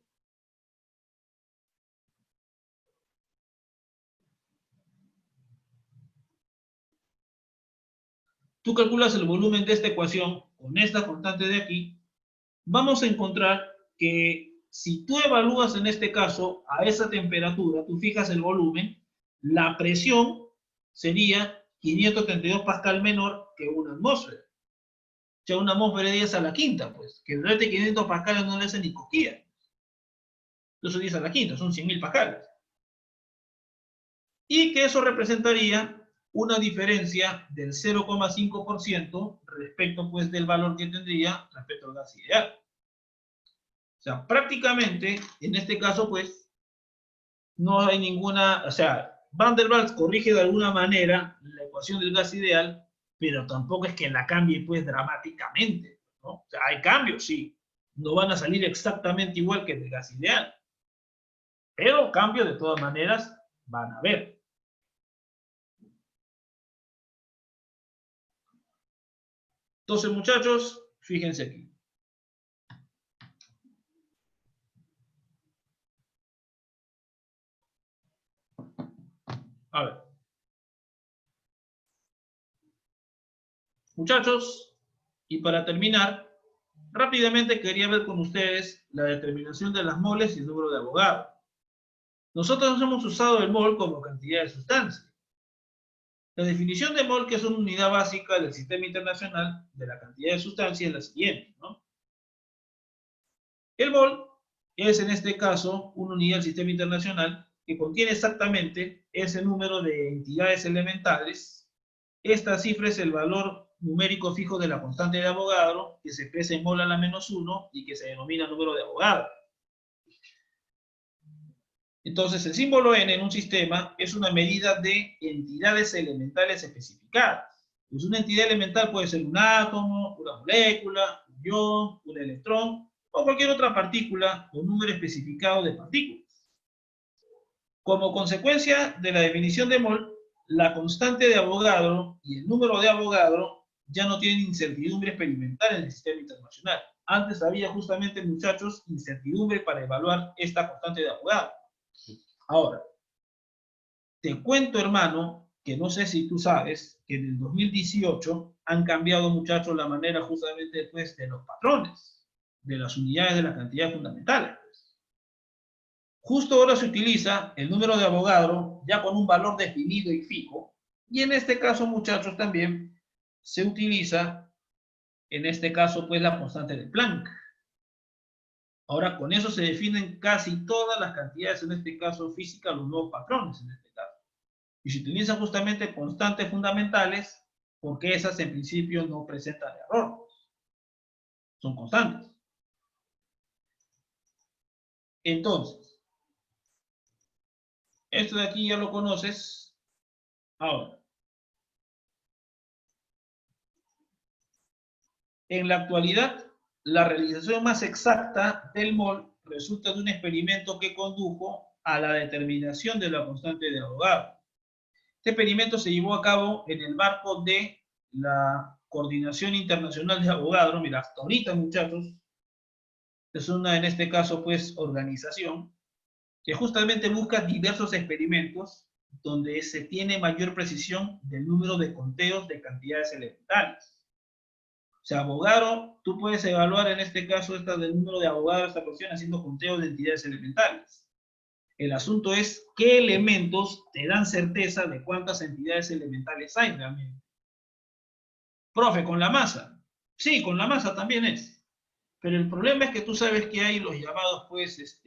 tú calculas el volumen de esta ecuación con esta constante de aquí, vamos a encontrar que si tú evalúas en este caso a esa temperatura, tú fijas el volumen, la presión sería 532 pascal menor que una atmósfera. O sea, una atmósfera de 10 a la quinta, pues, que el de 500 pascales no le hace ni cosquilla. Entonces 10 a la quinta, son 100.000 pascales. Y que eso representaría una diferencia del 0,5% respecto, pues, del valor que tendría respecto al gas ideal. O sea, prácticamente, en este caso, pues, no hay ninguna, o sea, Van der Waals corrige de alguna manera la ecuación del gas ideal, pero tampoco es que la cambie, pues, dramáticamente, ¿no? O sea, hay cambios, sí, no van a salir exactamente igual que el del gas ideal, pero cambios de todas maneras van a haber. Entonces, muchachos, fíjense aquí. A ver. Muchachos, y para terminar, rápidamente quería ver con ustedes la determinación de las moles y el número de Avogadro. Nosotros hemos usado el mol como cantidad de sustancia. La definición de mol, que es una unidad básica del sistema internacional de la cantidad de sustancia, es la siguiente, ¿no? El mol es, en este caso, una unidad del sistema internacional que contiene exactamente ese número de entidades elementales. Esta cifra es el valor numérico fijo de la constante de Avogadro, que se expresa en mol a la menos 1 y que se denomina número de Avogadro. Entonces, el símbolo N en un sistema es una medida de entidades elementales especificadas. Pues una entidad elemental puede ser un átomo, una molécula, un ion, un electrón, o cualquier otra partícula o número especificado de partículas. Como consecuencia de la definición de mol, la constante de Avogadro y el número de Avogadro ya no tienen incertidumbre experimental en el sistema internacional. Antes había justamente, muchachos, incertidumbre para evaluar esta constante de Avogadro. Ahora, te cuento, hermano, que no sé si tú sabes, que en el 2018 han cambiado, muchachos, la manera justamente después de los patrones, de las unidades de las cantidades fundamentales. Justo ahora se utiliza el número de Avogadro ya con un valor definido y fijo, y en este caso, muchachos, también se utiliza, en este caso, pues la constante de Planck. Ahora, con eso se definen casi todas las cantidades, en este caso física, los nuevos patrones, en este caso. Y se utilizan justamente constantes fundamentales, porque esas en principio no presentan error. Son constantes. Entonces, esto de aquí ya lo conoces. Ahora, en la actualidad, la realización más exacta del mol resulta de un experimento que condujo a la determinación de la constante de Avogadro. Este experimento se llevó a cabo en el marco de la Coordinación Internacional de Avogadro. Mira, hasta ahorita, muchachos, es una, en este caso, pues, organización que justamente busca diversos experimentos donde se tiene mayor precisión del número de conteos de cantidades elementales. O sea, Avogadro, tú puedes evaluar en este caso del número de Avogadro, esta cuestión, haciendo conteos de entidades elementales. El asunto es qué elementos te dan certeza de cuántas entidades elementales hay realmente. Profe, ¿con la masa? Sí, con la masa también es. Pero el problema es que tú sabes que hay los llamados, pues,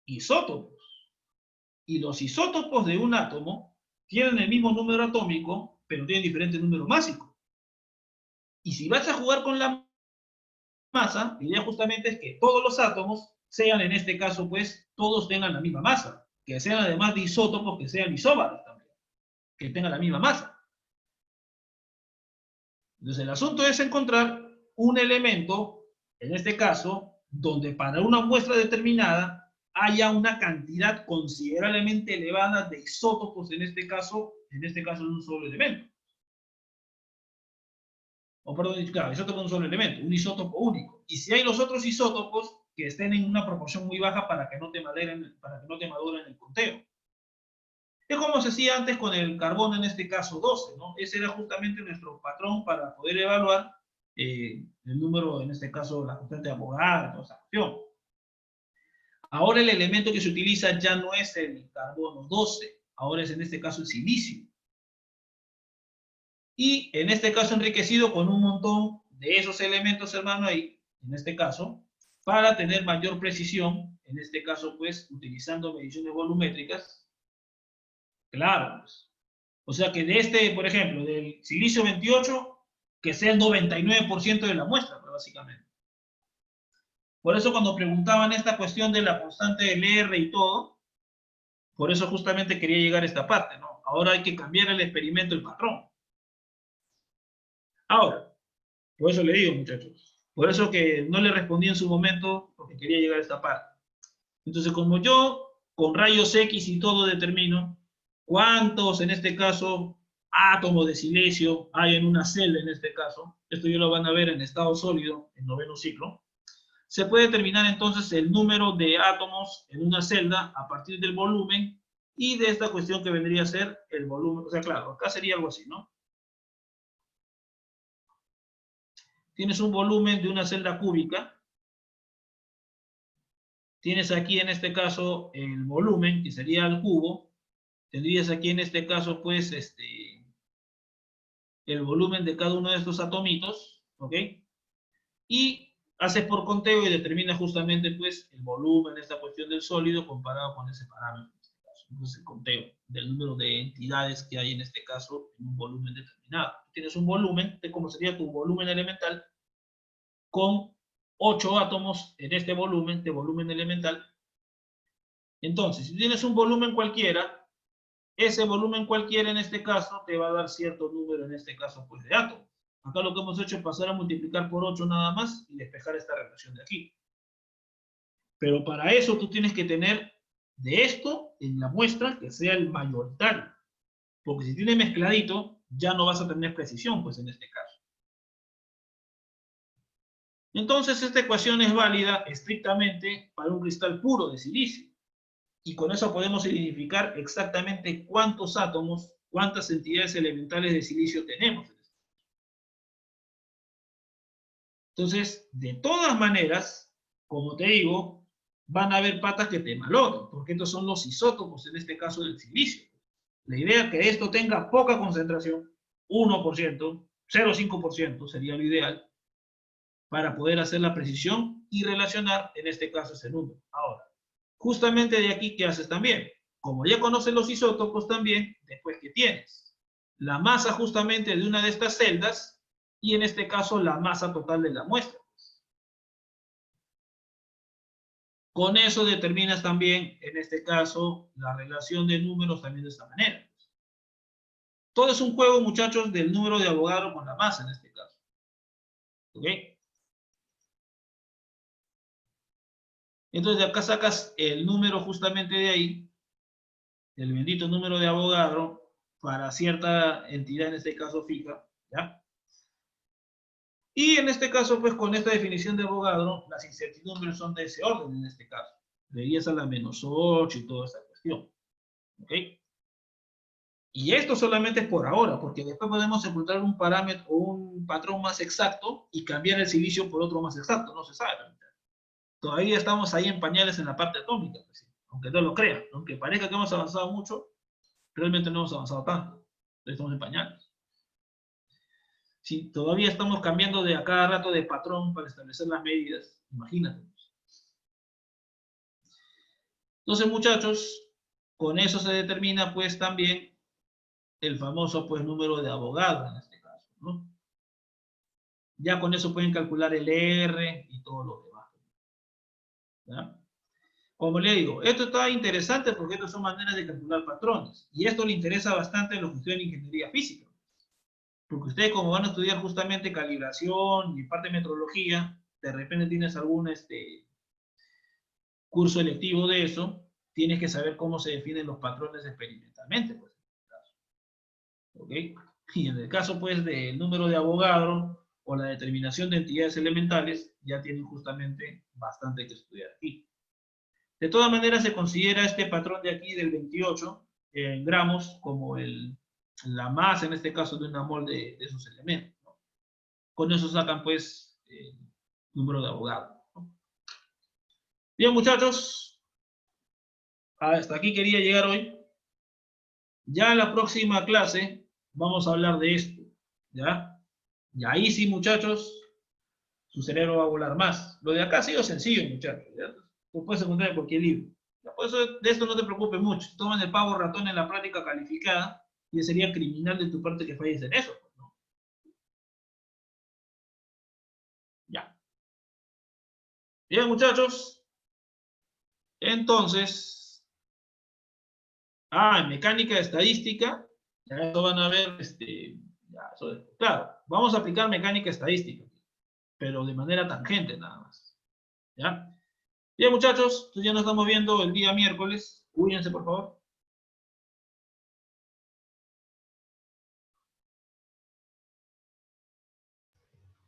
isótopos. Y los isótopos de un átomo tienen el mismo número atómico, pero tienen diferente número másico. Y si vas a jugar con la masa, la idea justamente es que todos los átomos sean, en este caso, pues, todos tengan la misma masa. Que sean además de isótopos, que sean isóbaros también. Que tengan la misma masa. Entonces, el asunto es encontrar un elemento, en este caso, donde para una muestra determinada haya una cantidad considerablemente elevada de isótopos, en este caso en un solo elemento. O perdón, claro, isótopo en un solo elemento, un isótopo único. Y si hay los otros isótopos, que estén en una proporción muy baja para que no te maduren el conteo. Es como se hacía antes con el carbono, en este caso 12, ¿no? Ese era justamente nuestro patrón para poder evaluar el número, en este caso, la constante de Avogadro, toda esa cuestión. Ahora el elemento que se utiliza ya no es el carbono 12, ahora es en este caso el silicio. Y en este caso enriquecido con un montón de esos elementos, hermano, ahí, en este caso, para tener mayor precisión, en este caso, pues, utilizando mediciones volumétricas. Claro, pues. O sea que de por ejemplo, del silicio 28, que sea el 99% de la muestra, pues, básicamente. Por eso cuando preguntaban esta cuestión de la constante del R y todo, por eso justamente quería llegar a esta parte, ¿no? Ahora hay que cambiar el experimento, el patrón. Ahora, por eso le digo, muchachos, por eso que no le respondí en su momento, porque quería llegar a esta parte. Entonces, como yo con rayos X y todo determino cuántos, en este caso, átomos de silicio hay en una celda, en este caso, esto ya lo van a ver en estado sólido, en noveno ciclo, se puede determinar entonces el número de átomos en una celda a partir del volumen y de esta cuestión que vendría a ser el volumen. O sea, claro, acá sería algo así, ¿no? Tienes un volumen de una celda cúbica. Tienes aquí en este caso el volumen, que sería el cubo. Tendrías aquí en este caso, pues, el volumen de cada uno de estos atomitos, ¿ok? Y haces por conteo y determinas justamente, pues, el volumen de esta cuestión del sólido comparado con ese parámetro, en este caso. Entonces, el conteo del número de entidades que hay en este caso en un volumen determinado. Tienes un volumen, de cómo sería tu volumen elemental, con 8 átomos en este volumen elemental. Entonces, si tienes un volumen cualquiera, ese volumen cualquiera en este caso te va a dar cierto número, en este caso, pues, de átomos. Acá lo que hemos hecho es pasar a multiplicar por 8 nada más y despejar esta relación de aquí. Pero para eso tú tienes que tener de esto en la muestra que sea el mayoritario. Porque si tiene mezcladito, ya no vas a tener precisión, pues, en este caso. Entonces, esta ecuación es válida estrictamente para un cristal puro de silicio. Y con eso podemos identificar exactamente cuántos átomos cuántas entidades elementales de silicio tenemos. Entonces, de todas maneras, como te digo, van a haber patas que te maloten, porque estos son los isótopos, en este caso del silicio. La idea es que esto tenga poca concentración, 1%, 0,5% sería lo ideal, para poder hacer la precisión y relacionar, en este caso, ese número. Ahora, justamente de aquí, ¿qué haces también? Como ya conoces los isótopos también, después que tienes la masa justamente de una de estas celdas, y en este caso la masa total de la muestra. Con eso determinas también, en este caso, la relación de números también de esta manera. Todo es un juego, muchachos, del número de Avogadro con la masa, en este caso. ¿Ok? Entonces, de acá sacas el número justamente de ahí, el bendito número de Avogadro, para cierta entidad, en este caso fija, ¿ya? Y en este caso, pues con esta definición de Avogadro, las incertidumbres son de ese orden, en este caso. De 10 a la menos 8 y toda esta cuestión. ¿Ok? Y esto solamente es por ahora, porque después podemos encontrar un parámetro o un patrón más exacto y cambiar el silicio por otro más exacto, no se sabe. Todavía estamos ahí en pañales en la parte atómica, pues, aunque no lo crean, aunque parezca que hemos avanzado mucho, realmente no hemos avanzado tanto, estamos en pañales. Si todavía estamos cambiando de a cada rato de patrón para establecer las medidas, imagínate. Entonces, muchachos, con eso se determina pues también el famoso pues número de Avogadro en este caso, ¿no? Ya con eso pueden calcular el R y todo lo demás. ¿Ya? Como le digo, esto está interesante porque estas son maneras de calcular patrones. Y esto le interesa bastante a los que estudian ingeniería física. Porque ustedes, como van a estudiar justamente calibración y parte de metrología, de repente tienes algún curso electivo de eso, tienes que saber cómo se definen los patrones experimentalmente. Pues, ¿ok? Y en el caso pues del número de Avogadro o la determinación de entidades elementales, ya tienen justamente bastante que estudiar aquí. De todas maneras se considera este patrón de aquí del 28 en gramos como la masa en este caso de una mol de esos elementos, ¿no? Con eso sacan pues el número de Avogadro, ¿no? Bien, muchachos, hasta aquí quería llegar hoy. Ya en la próxima clase vamos a hablar de esto, ¿ya? Y ahí sí, muchachos, su cerebro va a volar más. Lo de acá ha sido sencillo, muchachos, ¿ya? Lo puedes encontrar en cualquier libro. Por eso de esto no te preocupes mucho. Toman el pavo ratón en la práctica calificada y sería criminal de tu parte que falles en eso, ¿no? Ya. Bien, muchachos. Entonces, en mecánica estadística, ya esto van a ver, claro, vamos a aplicar mecánica estadística, pero de manera tangente nada más. ¿Ya? Bien, muchachos, entonces ya nos estamos viendo el día miércoles. Cuídense, por favor.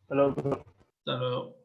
Hasta luego. Hasta luego.